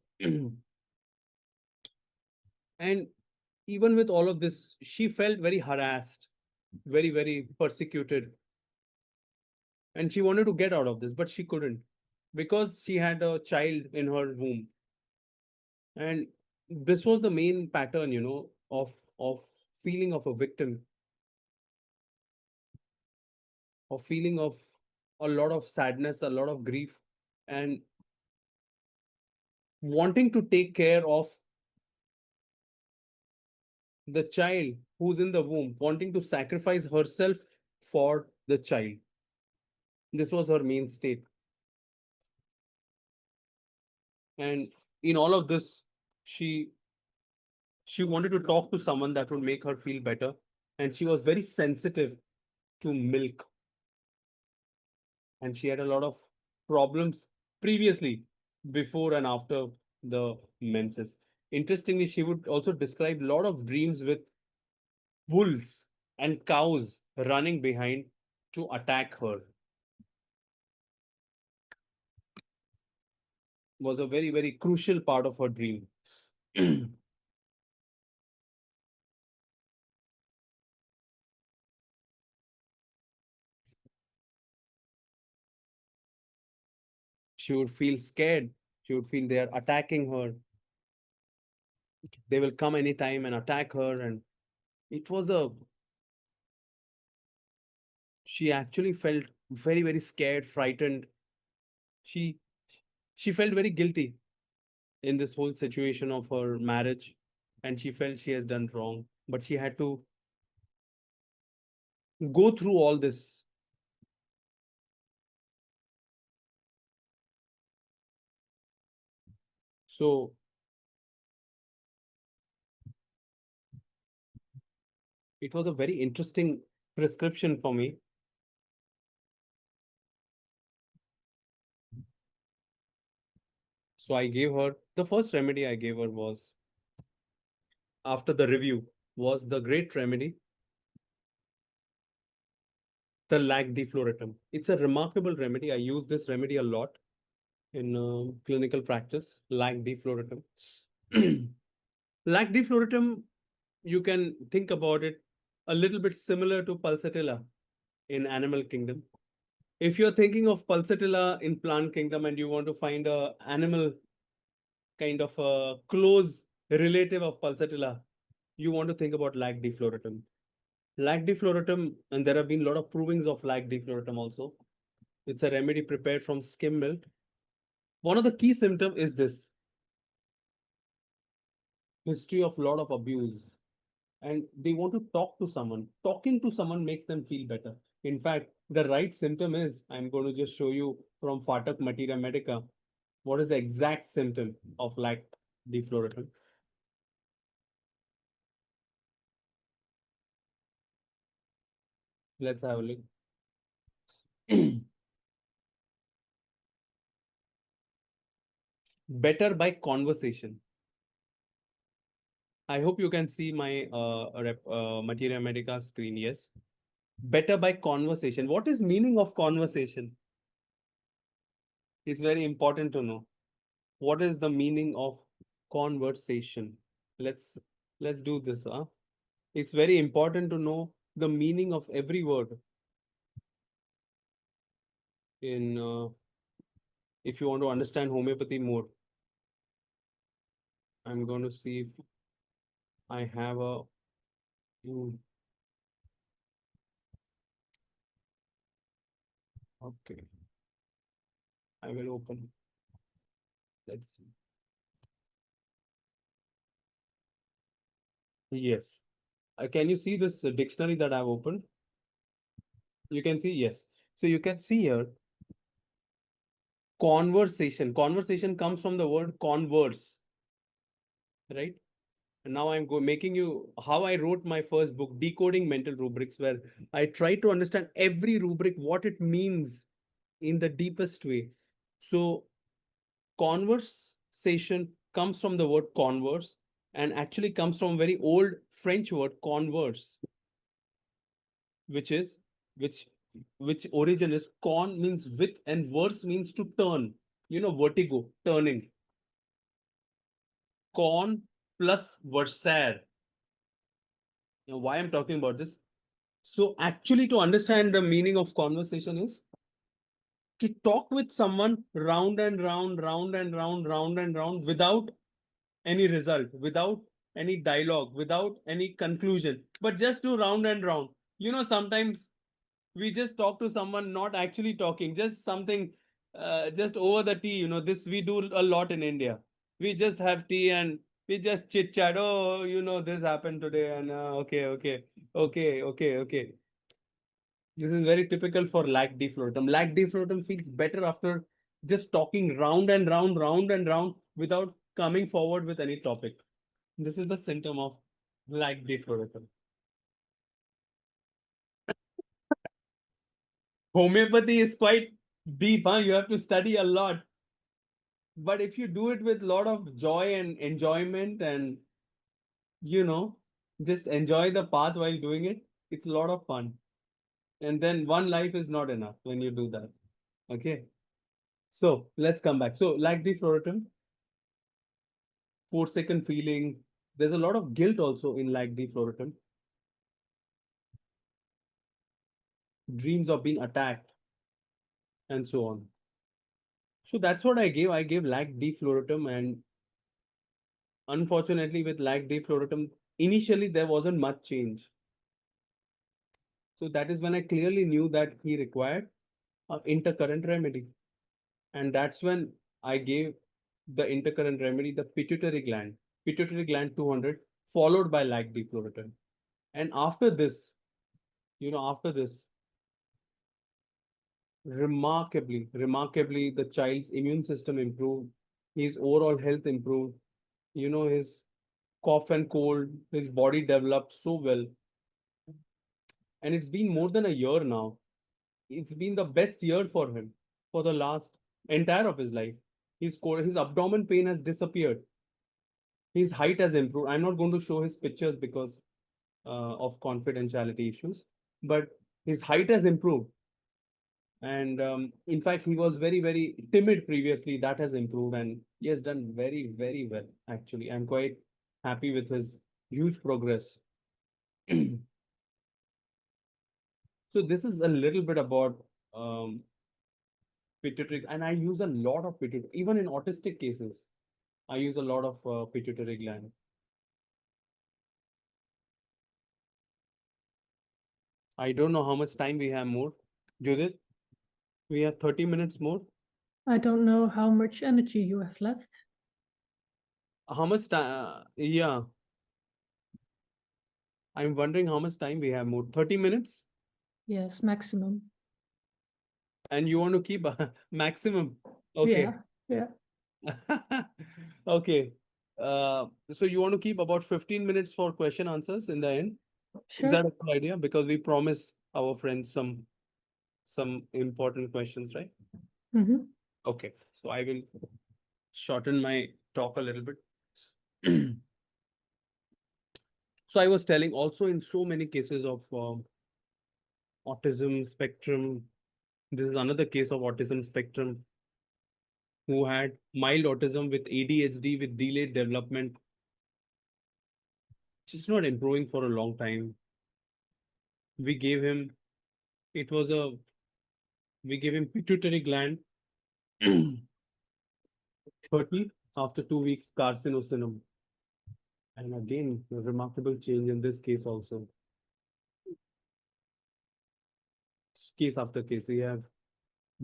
And even with all of this, she felt very harassed, very, very persecuted. And she wanted to get out of this, but she couldn't because she had a child in her womb. And this was the main pattern, of feeling of a victim, of feeling of a lot of sadness, a lot of grief, and wanting to take care of the child who's in the womb, wanting to sacrifice herself for the child. This was her main state. And in all of this, she she wanted to talk to someone that would make her feel better. And she was very sensitive to milk. And she had a lot of problems previously, before and after the menses. Interestingly, she would also describe a lot of dreams with bulls and cows running behind to attack her. Was a very, very crucial part of her dream. She would feel scared. She would feel they are attacking her. They will come anytime and attack her. And it was a, she actually felt very, very scared, frightened. She she felt very guilty in this whole situation of her marriage, and she felt she has done wrong, but she had to go through all this. So it was a very interesting prescription for me. So I gave her, the first remedy I gave her was, after the review, was the great remedy, the lac defloratum. It's a remarkable remedy. I use this remedy a lot in clinical practice, lac defloratum. Lac defloratum, you can think about it a little bit similar to pulsatilla in animal kingdom. If you're thinking of pulsatilla in plant kingdom and you want to find a animal kind of a close relative of pulsatilla, you want to think about lac defloratum. Lac defloratum, and there have been a lot of provings of lac defloratum also. It's a remedy prepared from skim milk. One of the key symptoms is this history of lot of abuse, and they want to talk to someone. Talking to someone makes them feel better. In fact, the right symptom is, I'm going to just show you from Fatak Materia Medica, what is the exact symptom of lac defloratum. Let's have a look. Better by conversation. I hope you can see my Materia Medica screen. Yes. Better by conversation. What is meaning of conversation? It's very important to know. What is the meaning of conversation? Let's let's do this. It's very important to know the meaning of every word. In if you want to understand homeopathy more, I'm going to see if I have a. Okay, I will open. Let's see. Yes. Can you see this dictionary that I've opened? You can see, yes. So you can see here, conversation. Conversation comes from the word converse, right? And now I'm making you how I wrote my first book, Decoding Mental Rubrics, where I try to understand every rubric, what it means in the deepest way. So conversation comes from the word converse and actually comes from very old French word converse, which is which origin is con means with and verse means to turn. Vertigo, turning. Con plus versaire. Why I'm talking about this? So actually, to understand the meaning of conversation is to talk with someone round and round, round and round, round and round without any result, without any dialogue, without any conclusion, but just do round and round. Sometimes we just talk to someone not actually talking, just something, just over the tea. This we do a lot in India. We just have tea and we just chit chat. Oh, this happened today, and okay, okay, okay, okay, okay. This is very typical for lac defloratum. Lac defloratum feels better after just talking round and round, round and round without coming forward with any topic. This is the symptom of lac defloratum. Homeopathy is quite deep, huh? You have to study a lot. But if you do it with a lot of joy and enjoyment and, you know, just enjoy the path while doing it, it's a lot of fun. And then one life is not enough when you do that. Okay. So let's come back. So, like defloratum, 4-second feeling. There's a lot of guilt also in like defloratum. Dreams of being attacked and so on. So that's what I gave. I gave lac defloratum, and unfortunately, with lac defloratum, initially there wasn't much change. So that is when I clearly knew that he required an intercurrent remedy. And that's when I gave the intercurrent remedy, the pituitary gland 200, followed by lac defloratum. And after this, after this, remarkably, the child's immune system improved, his overall health improved, his cough and cold, his body developed so well. And it's been more than a year now. It's been the best year for him for the last entire of his life. His abdomen pain has disappeared. His height has improved. I'm not going to show his pictures because of confidentiality issues, but his height has improved. And in fact, he was very, very timid previously. That has improved, and he has done very, very well. Actually, I'm quite happy with his huge progress. So this is a little bit about um, pituitary, and I use a lot of pituitary, even in autistic cases. I use a lot of pituitary gland. I don't know how much time we have more. Judith, we have 30 minutes more. I don't know how much energy you have left. How much time? Yeah, I'm wondering how much time we have more. 30 minutes? Yes, maximum. And you want to keep a maximum? Okay. Yeah. Okay. So you want to keep about 15 minutes for question answers in the end? Is Sure. that a good idea? Because we promised our friends some important questions, right? Mm-hmm. Okay. So I will shorten my talk a little bit. So I was telling also in so many cases of autism spectrum, this is another case of autism spectrum who had mild autism with ADHD with delayed development, just not improving for a long time. We gave him, it was a, we gave him pituitary gland 30 after 2 weeks carcinosinum. And again, a remarkable change in this case also. Case after case, we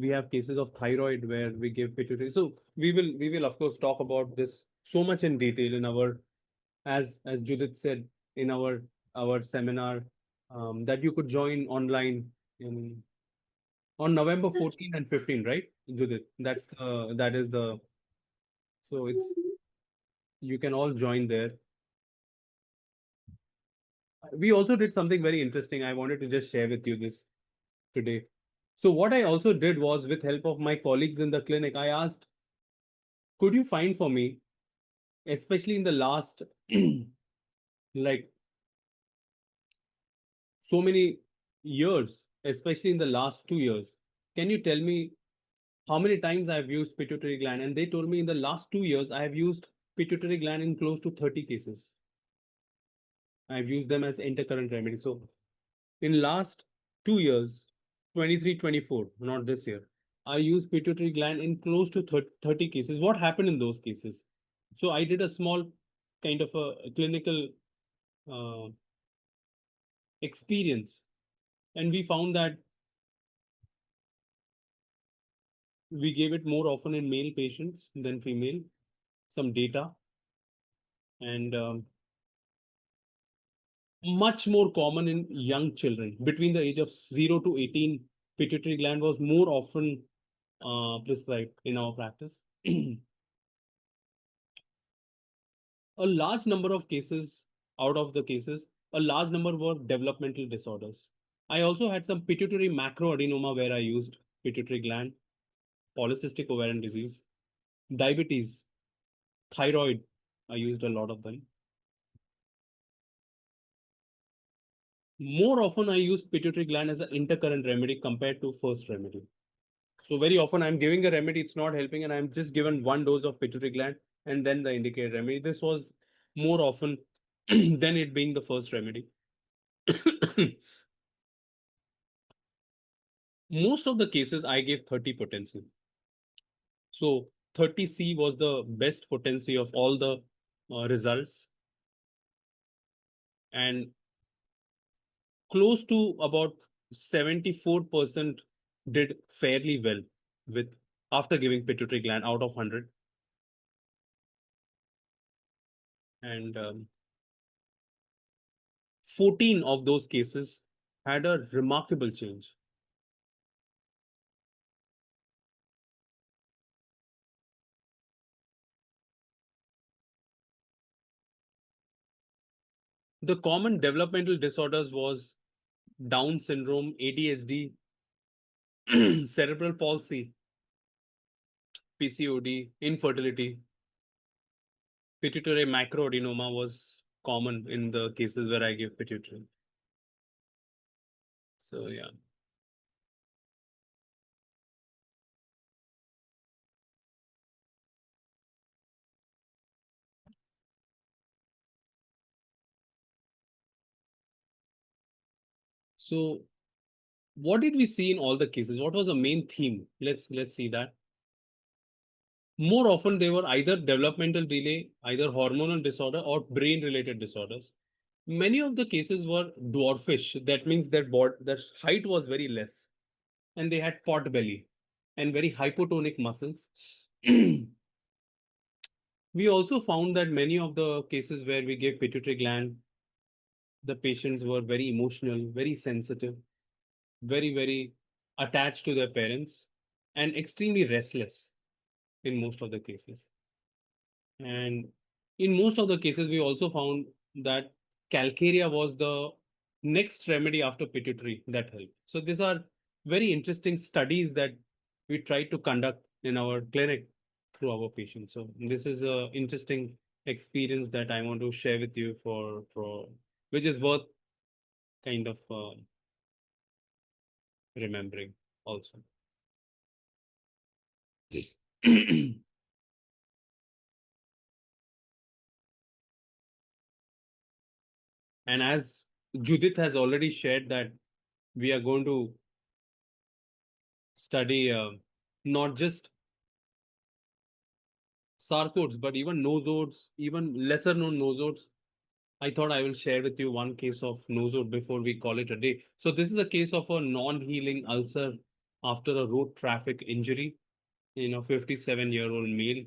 have cases of thyroid where we give pituitary. So we will of course talk about this so much in detail in our, as Judith said, in our seminar that you could join online in on November 14 and 15, right, Judith? That is the, so it's, you can all join there. We also did something very interesting. I wanted to just share with you this today. So what I also did was, with help of my colleagues in the clinic, I asked, could you find for me, especially in the last like so many years, especially in the last 2 years, can you tell me how many times I have used pituitary gland? And they told me in the last 2 years, I have used pituitary gland in close to 30 cases. I've used them as intercurrent remedy. So in last 2 years, 23, 24, not this year, I used pituitary gland in close to 30 cases. What happened in those cases? So I did a small kind of a clinical uh, experience, and we found that we gave it more often in male patients than female, some data, and much more common in young children between the age of 0 to 18. Pituitary gland was more often prescribed in our practice. A large number of cases, out of the cases, a large number were developmental disorders. I also had some pituitary macroadenoma where I used pituitary gland, polycystic ovarian disease, diabetes, thyroid. I used a lot of them. More often, I use pituitary gland as an intercurrent remedy compared to first remedy. So very often I'm giving a remedy, it's not helping, and I'm just given one dose of pituitary gland and then the indicated remedy. This was more often than it being the first remedy. Most of the cases I gave 30 potency. So 30C was the best potency of all the results. And close to about 74% did fairly well with after giving pituitary gland out of 100. And 14 of those cases had a remarkable change. The common developmental disorders was Down syndrome, ADHD, cerebral palsy, PCOD, infertility. Pituitary macroadenoma was common in the cases where I give pituitary. So yeah. So what did we see in all the cases? What was the main theme? Let's see that. More often they were either developmental delay, either hormonal disorder or brain related disorders. Many of the cases were dwarfish. That means their height was very less and they had pot belly and very hypotonic muscles. We also found that many of the cases where we gave pituitary gland, the patients were very emotional, very sensitive, very attached to their parents, and extremely restless in most of the cases. And in most of the cases, we also found that calcarea was the next remedy after pituitary that helped. So these are very interesting studies that we try to conduct in our clinic through our patients. So this is an interesting experience that I want to share with you for which is worth kind of remembering also. And as Judith has already shared that we are going to study not just sarcodes, but even nosodes, even lesser known nosodes. I thought I will share with you one case of nosode before we call it a day. So this is a case of a non-healing ulcer after a road traffic injury in a 57-year-old male.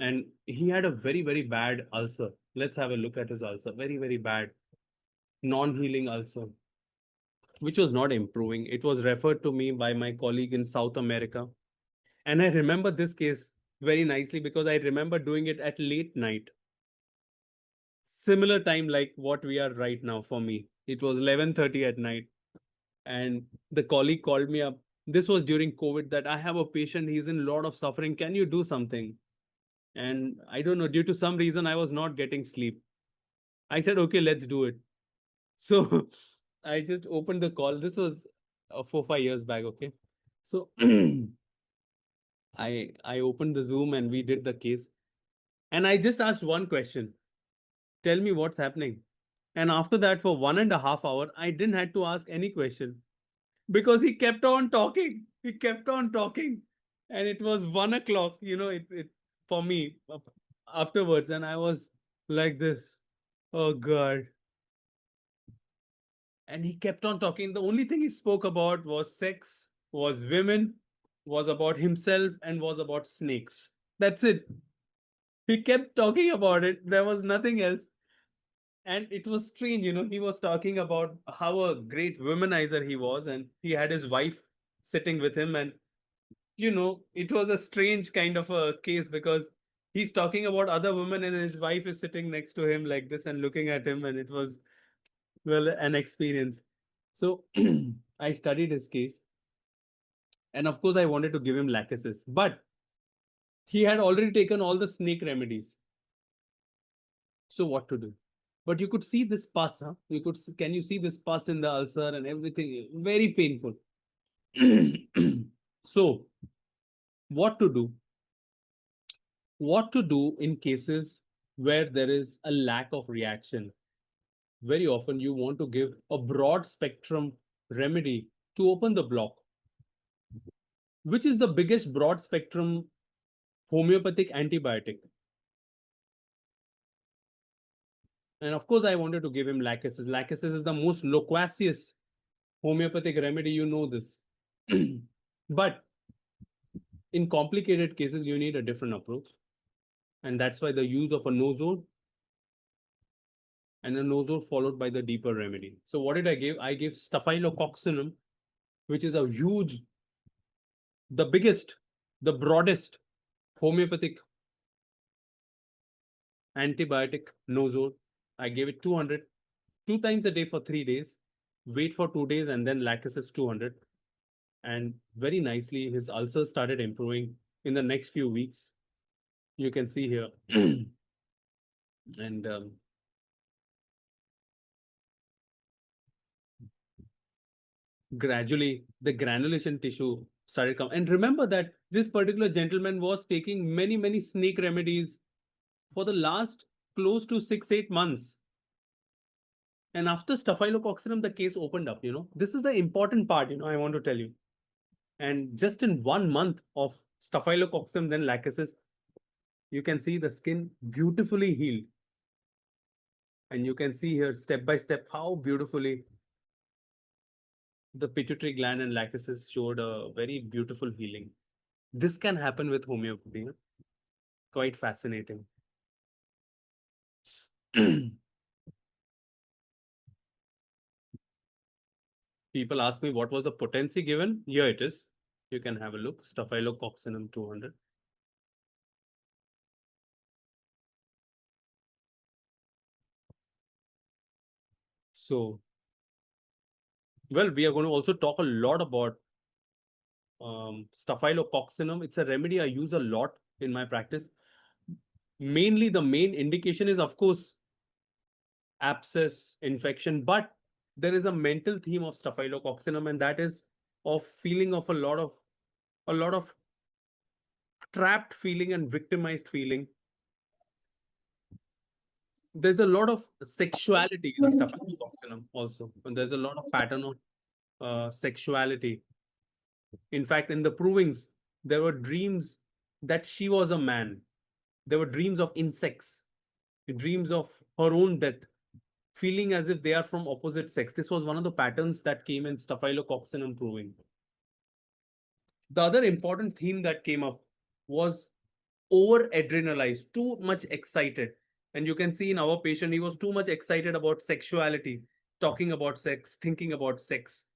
And he had a very bad ulcer. Let's have a look at his ulcer. Very bad non-healing ulcer, which was not improving. It was referred to me by my colleague in South America. And I remember this case very nicely because I remember doing it at late night. Similar time like what we are right now for me. It was 11:30 at night. And the colleague called me up. This was during COVID that I have a patient, he's in a lot of suffering. Can you do something? And I don't know, due to some reason, I was not getting sleep. I said, okay, let's do it. So I just opened the call. This was 4-5 years back. Okay. So I opened the Zoom and we did the case. And I just asked one question. Tell me what's happening. And after that, for 1.5 hours, I didn't have to ask any question because he kept on talking. He kept on talking. And it was 1 o'clock, it for me afterwards. And I was like this, oh God. And he kept on talking. The only thing he spoke about was sex, was women, was about himself, and was about snakes. That's it. He kept talking about it. There was nothing else. And it was strange, he was talking about how a great womanizer he was, and he had his wife sitting with him. And, it was a strange kind of a case because he's talking about other women and his wife is sitting next to him like this and looking at him. And it was, well, an experience. So I studied his case. And of course, I wanted to give him lachesis, but he had already taken all the snake remedies. So what to do? But you could see this pus, huh? Can you see this pus in the ulcer and everything? Very painful. So what to do? What to do in cases where there is a lack of reaction? Very often you want to give a broad spectrum remedy to open the block. which is the biggest broad spectrum homeopathic antibiotic? And of course, I wanted to give him lachesis. Lachesis is the most loquacious homeopathic remedy, you know this. But in complicated cases, you need a different approach. And that's why the use of a nosode and a nosode followed by the deeper remedy. So what did I give? I gave staphylococcinum, which is a huge, the biggest, the broadest homeopathic antibiotic nosode. I gave it 200, 2 times a day for 3 days, wait for 2 days, and then lachesis 200. And very nicely, his ulcers started improving in the next few weeks. You can see here. And gradually, the granulation tissue started coming. And remember that this particular gentleman was taking many, many snake remedies for the last close to 6-8 months. And after staphylococcinum, the case opened up. This is the important part, I want to tell you. And just in 1 month of staphylococcinum, then lachesis, you can see the skin beautifully healed. And you can see here step by step how beautifully the pituitary gland and lachesis showed a very beautiful healing. This can happen with homeopathy. Quite fascinating. People ask me what was the potency given. Here it is. You can have a look. Staphylococcinum 200. So, well, we are going to also talk a lot about staphylococcinum. It's a remedy I use a lot in my practice. Mainly, the main indication is, of course, abscess, infection, but there is a mental theme of staphylococcinum, and that is of feeling of a lot of trapped feeling and victimized feeling. There's a lot of sexuality in staphylococcinum also, and there's a lot of pattern of sexuality. In fact, in the provings, there were dreams that she was a man. There were dreams of insects, dreams of her own death, feeling as if they are from opposite sex. This was one of the patterns that came in staphylococcinum proving. The other important theme that came up was over adrenalized, too much excited. And you can see in our patient, he was too much excited about sexuality, talking about sex, thinking about sex.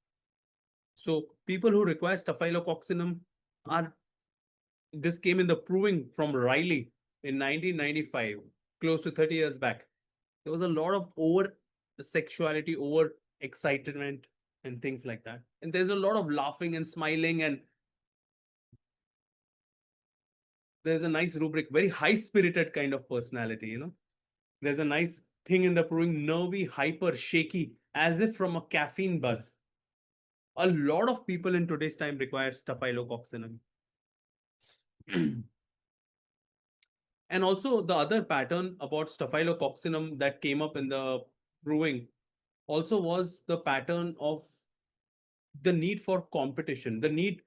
So people who require staphylococcinum are, this came in the proving from Riley in 1995, close to 30 years back. There was a lot of over sexuality, over excitement and things like that. And there's a lot of laughing and smiling, and there's a nice rubric, very high-spirited kind of personality, There's a nice thing in the proving, nervy, hyper, shaky, as if from a caffeine buzz. A lot of people in today's time require staphylococcinum. And also the other pattern about staphylococcinum that came up in the proving also was the pattern of the need for competition, the need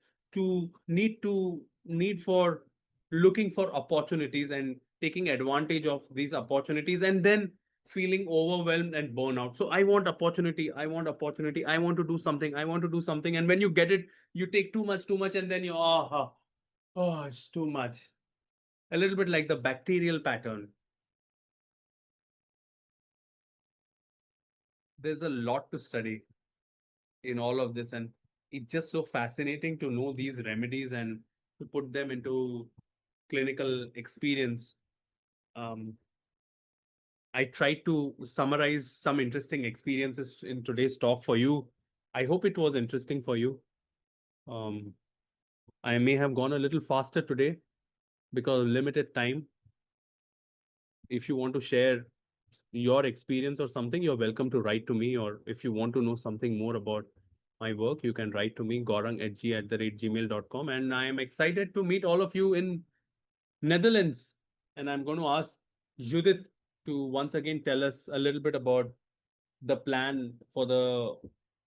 for looking for opportunities and taking advantage of these opportunities, and then feeling overwhelmed and burnout. So I want opportunity, I want opportunity, I want to do something, I want to do something. And when you get it, you take too much, and then you, it's too much. A little bit like the bacterial pattern. There's a lot to study in all of this, and it's just so fascinating to know these remedies and to put them into clinical experience. I tried to summarize some interesting experiences in today's talk for you. I hope it was interesting for you. I may have gone a little faster today because of limited time. If you want to share your experience or something, you're welcome to write to me. Or if you want to know something more about my work, you can write to me, gaurang@gmail.com. And I am excited to meet all of you in Netherlands. And I'm going to ask Judith to once again tell us a little bit about the plan for the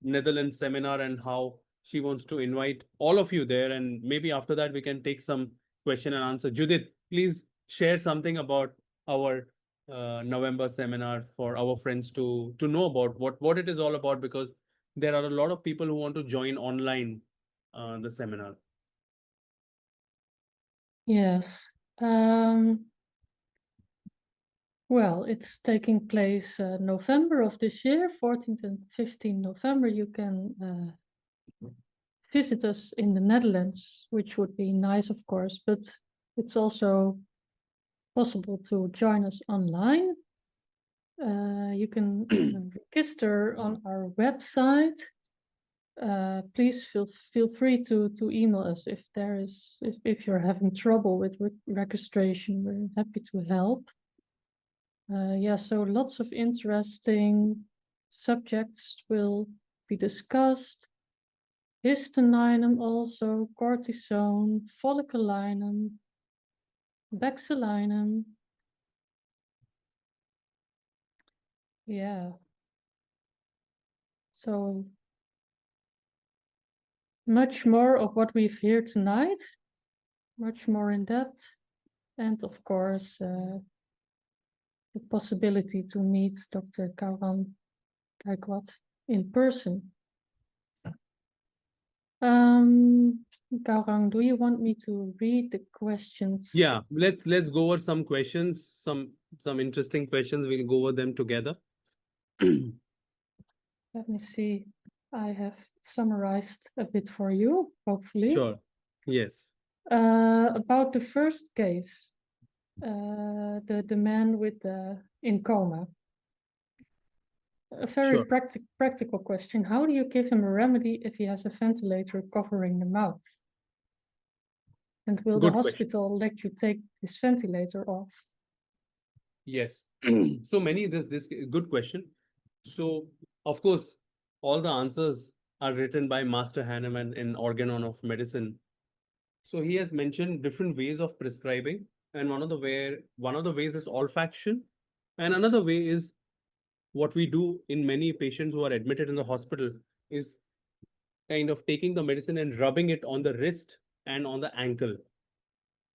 Netherlands seminar and how she wants to invite all of you there, and maybe after that we can take some question and answer. Judith, please share something about our November seminar for our friends to know about what it is all about, because there are a lot of people who want to join online the seminar. Yes. Well, it's taking place November of this year, 14th and 15th November. You can visit us in the Netherlands, which would be nice, of course, but it's also possible to join us online. You can register on our website. Please feel free to email us if you're having trouble with registration. We're happy to help. Yeah, so lots of interesting subjects will be discussed. Hysteninum also, cortisone, folliculinum, baxillinum. Yeah. So much more of what we've heard tonight, much more in depth, and of course, the possibility to meet Dr. Gaurang Gaikwad in person. Gaurang, do you want me to read the questions? Yeah, let's go over some questions, some interesting questions. We'll go over them together. Let me see. I have summarized a bit for you, hopefully. Sure. Yes. About the first case, the man with in coma. A very Sure. practical question. How do you give him a remedy if he has a ventilator covering the mouth? And will the Good question. hospital let you take this ventilator off? Yes. So many this good question. So of course, all the answers are written by Master Hahnemann in Organon of Medicine. So he has mentioned different ways of prescribing, and one of the ways is olfaction, and another way is what we do in many patients who are admitted in the hospital is kind of taking the medicine and rubbing it on the wrist and on the ankle,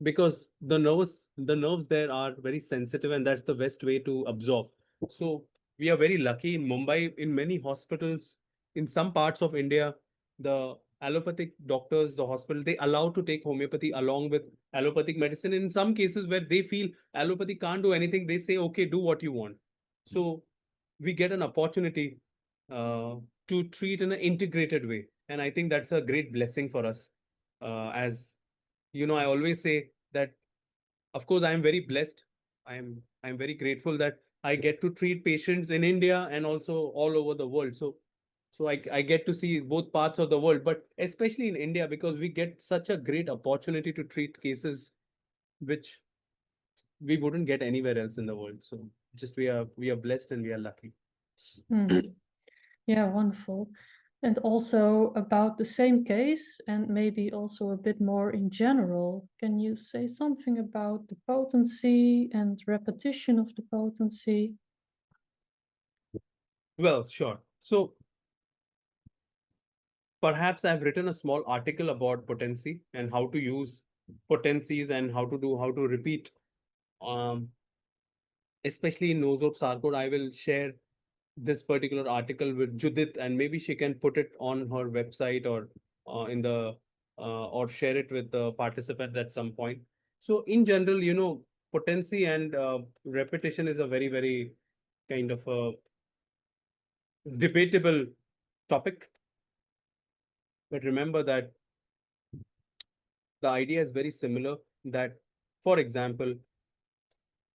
because the nerves there are very sensitive, and that's the best way to absorb. So we are very lucky in Mumbai, in many hospitals, in some parts of India, the allopathic doctors, the hospital, they allow to take homeopathy along with allopathic medicine. In some cases where they feel allopathy can't do anything, they say, okay, do what you want. So we get an opportunity uh, to treat in an integrated way, and I think that's a great blessing for us. As you know, I always say that, of course, I am very blessed. I'm very grateful that I get to treat patients in India and also all over the world. So I get to see both parts of the world, but especially in India, because we get such a great opportunity to treat cases which we wouldn't get anywhere else in the world. So just we are blessed and we are lucky. Yeah, wonderful. And also about the same case, and maybe also a bit more in general, can you say something about the potency and repetition of the potency? Well, sure. So perhaps I've written a small article about potency and how to use potencies and how to repeat, um, especially in nosode sarcode. I will share this particular article with Judith, and maybe she can put it on her website or in the or share it with the participants at some point. So in general, potency and repetition is a very kind of a debatable topic. But remember that the idea is very similar, that, for example,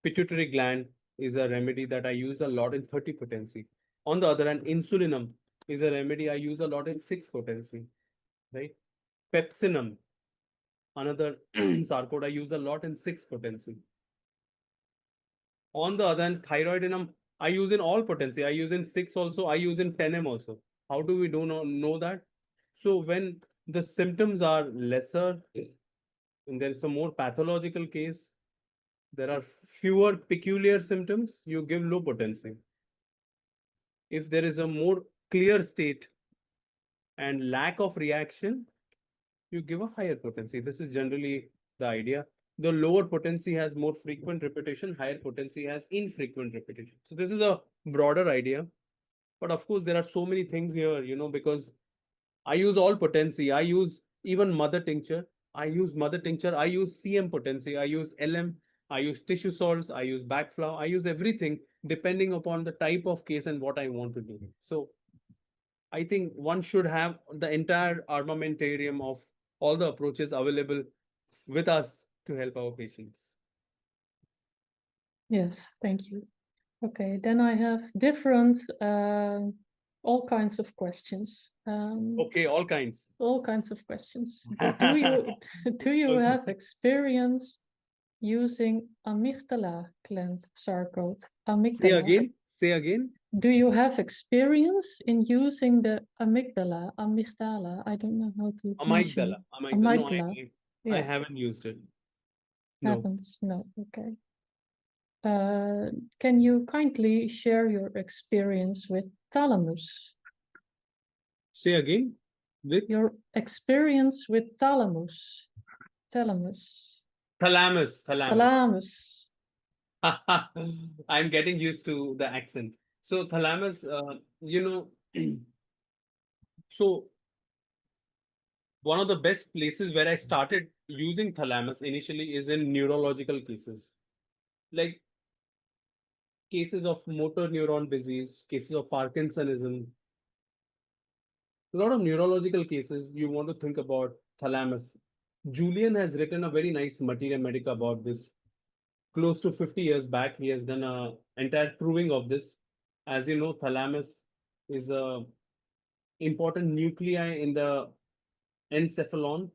pituitary gland is a remedy that I use a lot in 30 potency. On the other hand, insulinum is a remedy I use a lot in 6 potency, right? Pepsinum, another sarcode I use a lot in 6 potency. On the other hand, thyroidinum I use in all potency. I use in 6 also, I use in 10M also. How do we know that? So when the symptoms are lesser and there is a more pathological case, there are fewer peculiar symptoms, you give low potency. If there is a more clear state, and lack of reaction, you give a higher potency. This is generally the idea. The lower potency has more frequent repetition, higher potency has infrequent repetition. So this is a broader idea. But of course, there are so many things here, because I use all potency. I use even mother tincture. I use mother tincture. I use CM potency. I use LM. I use tissue salts. I use backflow. I use everything depending upon the type of case and what I want to do. So I think one should have the entire armamentarium of all the approaches available with us to help our patients. Yes, thank you. Okay, then I have different, all kinds of questions. Okay, all kinds. All kinds of questions. Do you do you Okay. have experience using amygdala gland sarcode? Say Amygdala. again. Say again. Do you have experience in using the amygdala? I don't know how to mention Amygdala. it. Amygdala. No, Amygdala. I Yeah, haven't used it. No. haven't. No, okay. Can you kindly share your experience with thalamus? Say again. With Your experience with thalamus. Thalamus. thalamus. Thalamus. I'm getting used to the accent. So thalamus, so one of the best places where I started using thalamus initially is in neurological cases, like cases of motor neuron disease, cases of Parkinsonism. A lot of neurological cases you want to think about thalamus. Julian has written a very nice materia medica about this. Close to 50 years back, he has done a entire proving of this. As you know, thalamus is a important nuclei in the encephalon,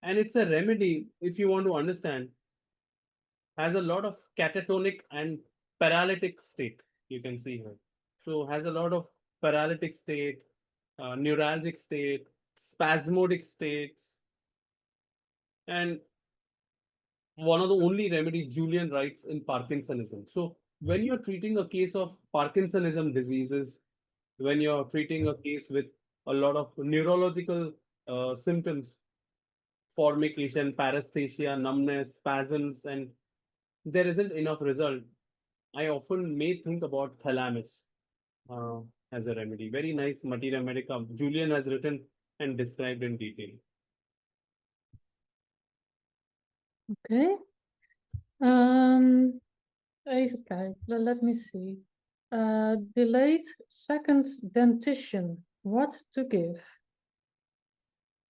and it's a remedy, if you want to understand, has a lot of catatonic and paralytic state, you can see here. So has a lot of paralytic state, neuralgic state, spasmodic states, and one of the only remedy Julian writes in Parkinsonism. So when you're treating a case of Parkinsonism diseases, when you're treating a case with a lot of neurological symptoms, formication, paresthesia, numbness, spasms, and there isn't enough result, I often may think about thalamus uh, as a remedy. Very nice materia medica. Julian has written and described in detail. Okay. Even kijken. Let me see. Delayed second dentition. What to give?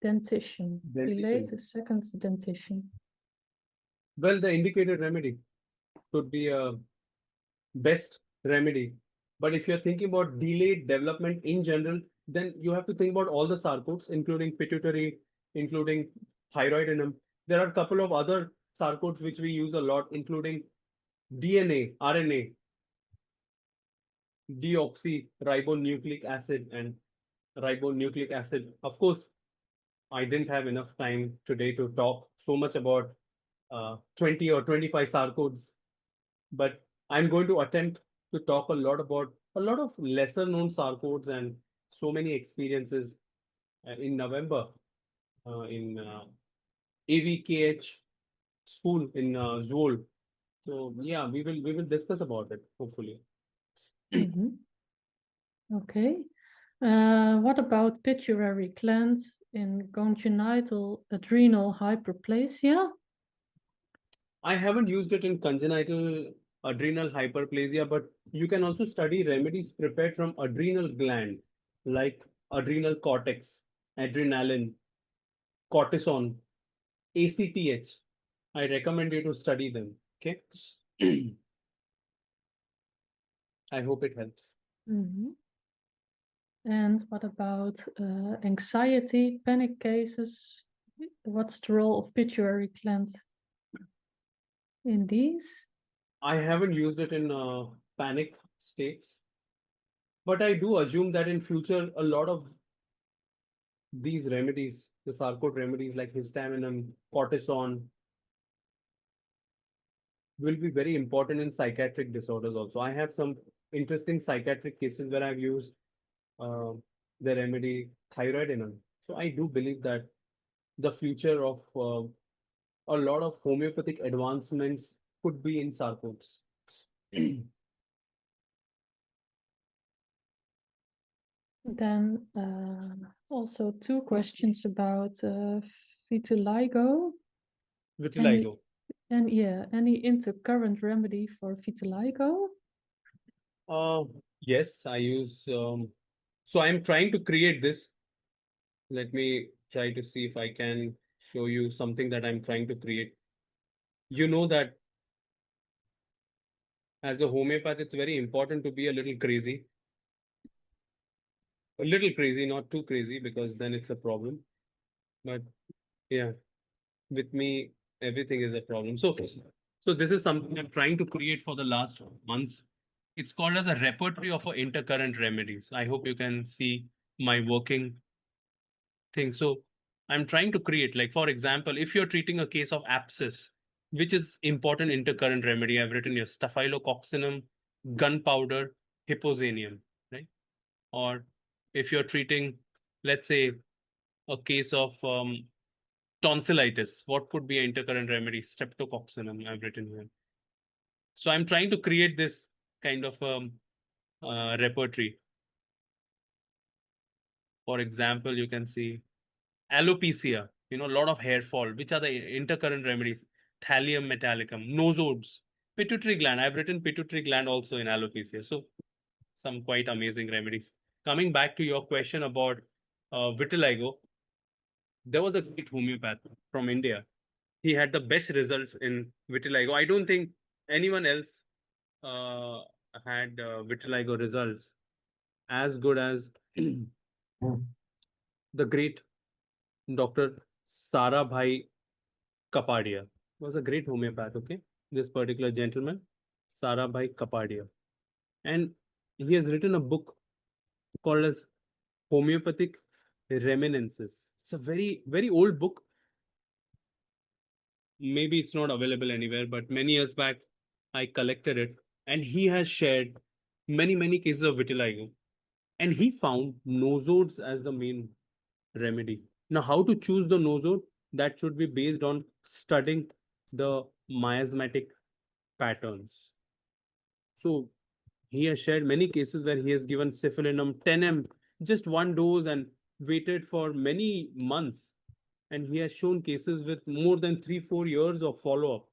Dentition. Delayed second dentition. Well, the indicated remedy could be a best remedy. But if you're thinking about delayed development in general, then you have to think about all the sarcodes, including pituitary, including thyroidinum. There are a couple of other sarcodes which we use a lot, including DNA, RNA, deoxyribonucleic acid, and ribonucleic acid. Of course, I didn't have enough time today to talk so much about 20 or 25 sarcodes, but I'm going to attempt to talk a lot about a lot of lesser known sarcodes and so many experiences in November in AVKH school in Zool. So yeah, we will discuss about it hopefully. Mhm. Okay. What about pituitary gland in congenital adrenal hyperplasia? I haven't used it in congenital adrenal hyperplasia, but you can also study remedies prepared from adrenal gland, like adrenal cortex, adrenaline, cortisone, ACTH. I recommend you to study them. Okay. I hope it helps. Mhm. And what about anxiety, panic cases? What's the role of pituitary gland in these? I haven't used it in panic states, but I do assume that in future a lot of these remedies, the sarcode remedies like histamine, cortisone, will be very important in psychiatric disorders also. I have some interesting psychiatric cases where I've used uh, the remedy thyroid enema. So I do believe that the future of a lot of homeopathic advancements could be in Sarcodes. Then also two questions about vitiligo. Vitiligo. Any intercurrent remedy for vitiligo? Yes, I use. So I'm trying to create this. Let me try to see if I can show you something that I'm trying to create. You know that as a homeopath, it's very important to be a little crazy. A little crazy, not too crazy, because then it's a problem. But yeah, with me, everything is a problem. So this is something I'm trying to create for the last months. It's called as a repertory of intercurrent remedies. I hope you can see my working thing. So I'm trying to create, like, for example, if you're treating a case of abscess, which is important intercurrent remedy, I've written here staphylococcinum, gunpowder, hyposanium, right? Or if you're treating, let's say, a case of tonsillitis, what could be an intercurrent remedy? Streptococcinum, I've written here. So I'm trying to create this kind of repertory. For example, you can see alopecia, a lot of hair fall. Which are the intercurrent remedies? Thallium metallicum, nosodes, pituitary gland. I've written pituitary gland also in alopecia. So some quite amazing remedies. Coming back to your question about vitiligo, there was a great homeopath from India. He had the best results in vitiligo. I don't think anyone else uh, had vitiligo results as good as the great Dr. Sarabhai Kapadia. Was a great homeopath, okay? This particular gentleman, Sarabhai Kapadia. And he has written a book called as Homeopathic Reminiscences. It's a very, very old book. Maybe it's not available anywhere, but many years back, I collected it. And he has shared many, many cases of vitiligo. And he found nosodes as the main remedy. Now, how to choose the nosode? That should be based on studying the miasmatic patterns. So he has shared many cases where he has given syphilinum 10 just one dose and waited for many months. And he has shown cases with more than 3-4 years of follow-up.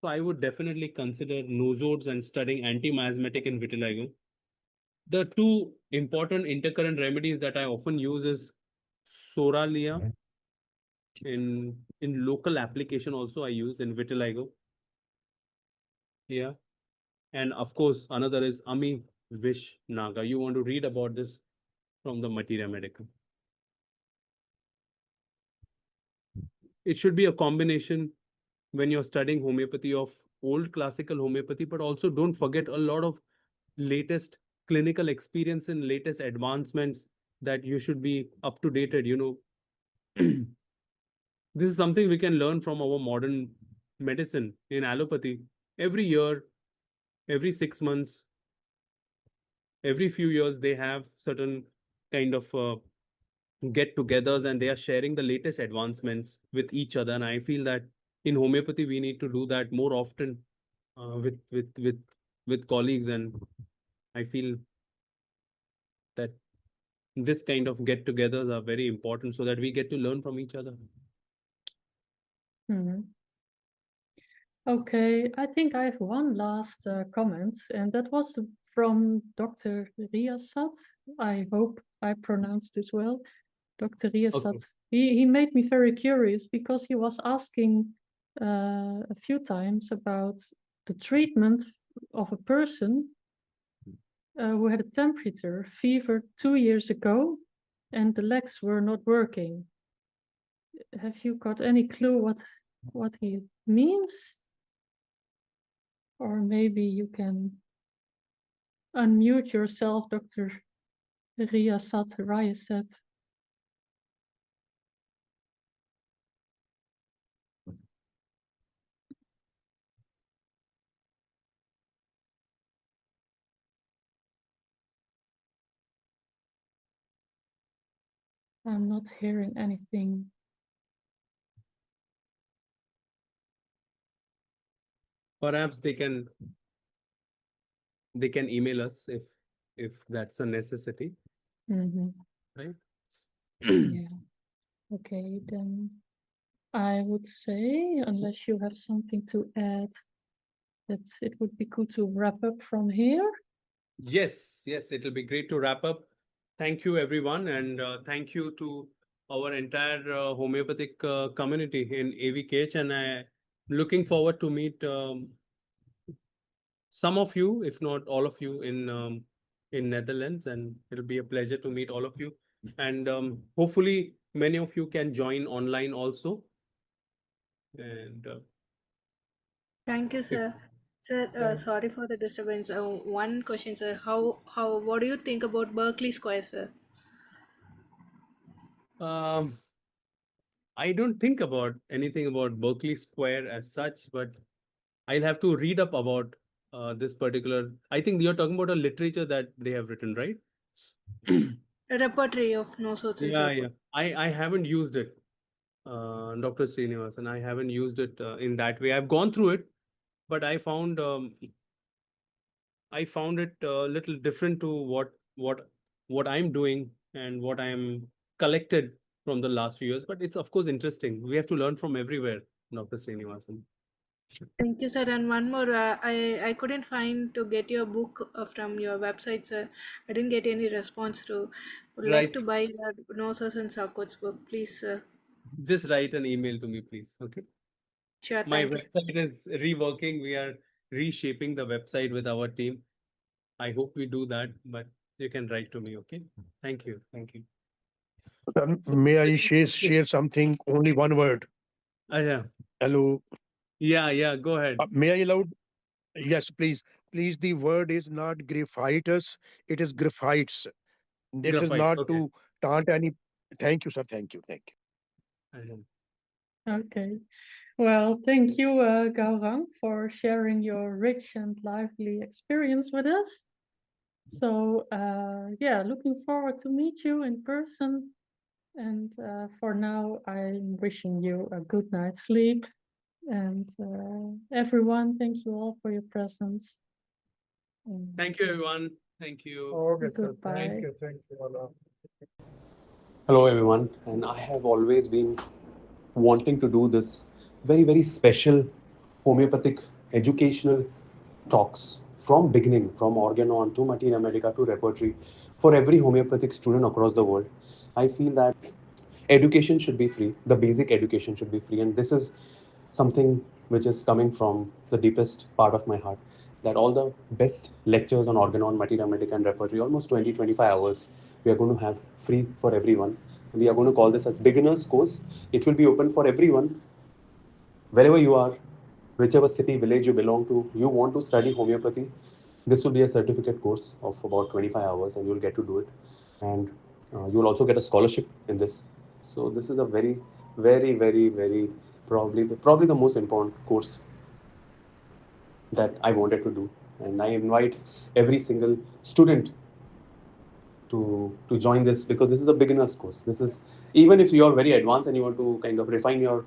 So I would definitely consider nosodes and studying anti-miasmatic in vitiligo. The two important intercurrent remedies that I often use is Soralia in local application also I use in vitiligo. Yeah. And of course, another is Ami Vish Naga. You want to read about this from the Materia Medica. It should be a combination when you're studying homeopathy of old classical homeopathy, but also don't forget a lot of latest clinical experience and latest advancements that you should be up to dated. This is something we can learn from our modern medicine in allopathy. Every year, every 6 months, every few years, they have certain kind of get-togethers and they are sharing the latest advancements with each other. And I feel that in homeopathy, we need to do that more often with colleagues. And I feel that this kind of get-togethers are very important so that we get to learn from each other. Okay, I think I have one last comment, and that was from Dr. Riasat. I hope I pronounced this well. Dr. Riasat. Okay. He made me very curious because he was asking a few times about the treatment of a person who had a temperature, fever 2 years ago, and the legs were not working. Have you got any clue what he means? Or maybe you can unmute yourself, Dr. Riasat. I'm not hearing anything. Perhaps they can email us if that's a necessity, Mhm. right? Yeah. Okay, then I would say, unless you have something to add, that it would be good to wrap up from here. Yes, it'll be great to wrap up. Thank you, everyone, and thank you to our entire homeopathic community in AVKH. And I looking forward to meet some of you, if not all of you, in Netherlands, and it'll be a pleasure to meet all of you. And hopefully, many of you can join online also. And Thank you, if, sir. Sir, sorry for the disturbance. One question, sir. What do you think about Berkeley Square, sir? I don't think about anything about Berkeley Square as such, but I'll have to read up about this particular. I think you're talking about a literature that they have written, right? A repertory of no sorts and Yeah, so yeah. forth. I haven't used it, Dr. Srinivasan. I haven't used it in that way. I've gone through it, but I found it a little different to what I'm doing and what I'm collected from the last few years. But it's of course interesting. We have to learn from everywhere, Dr. Srinivasan. Thank you, sir. And one more, I couldn't find to get your book from your website, sir. I didn't get any response to. Would like Right. to buy your Noses and Sarcodes book, please, sir. Just write an email to me, please. Okay. Sure, My thank you. website is reworking. We are reshaping the website with our team. I hope we do that, but you can write to me. Okay. Thank you. Thank you. May I share something? Only one word. Yeah. Hello. Yeah. Go ahead. May I allow? Yes, please. Please, the word is not graphitis. It is graphites. This is Graphite. not Okay. to taunt any. Thank you, sir. Thank you. Thank you. Okay. Well, thank you, Gaurang, for sharing your rich and lively experience with us. So, yeah, looking forward to meet you in person. And for now, I'm wishing you a good night's sleep. And everyone, thank you all for your presence. Thank you, everyone. Thank you. Okay, sir. Thank you. Thank you. Hello, everyone. And I have always been wanting to do this very special homeopathic educational talks from beginning, from organon to materia medica to repertory for every homeopathic student across the world. I feel that education should be free, the basic education should be free, and this is something which is coming from the deepest part of my heart, that all the best lectures on organon, materia medica and repertory, almost 20-25 hours, we are going to have free for everyone. We are going to call this as beginners course. It will be open for everyone, wherever you are, whichever city, village you belong to, you want to study homeopathy, this will be a certificate course of about 25 hours and you'll get to do it. And you'll also get a scholarship in this. So this is a very probably the most important course that I wanted to do. And I invite every single student to join this, because this is a beginner's course. This is, even if you are very advanced and you want to kind of refine your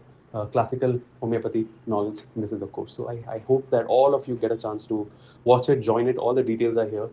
classical homeopathy knowledge, this is the course. So I hope that all of you get a chance to watch it, join it. All the details are here.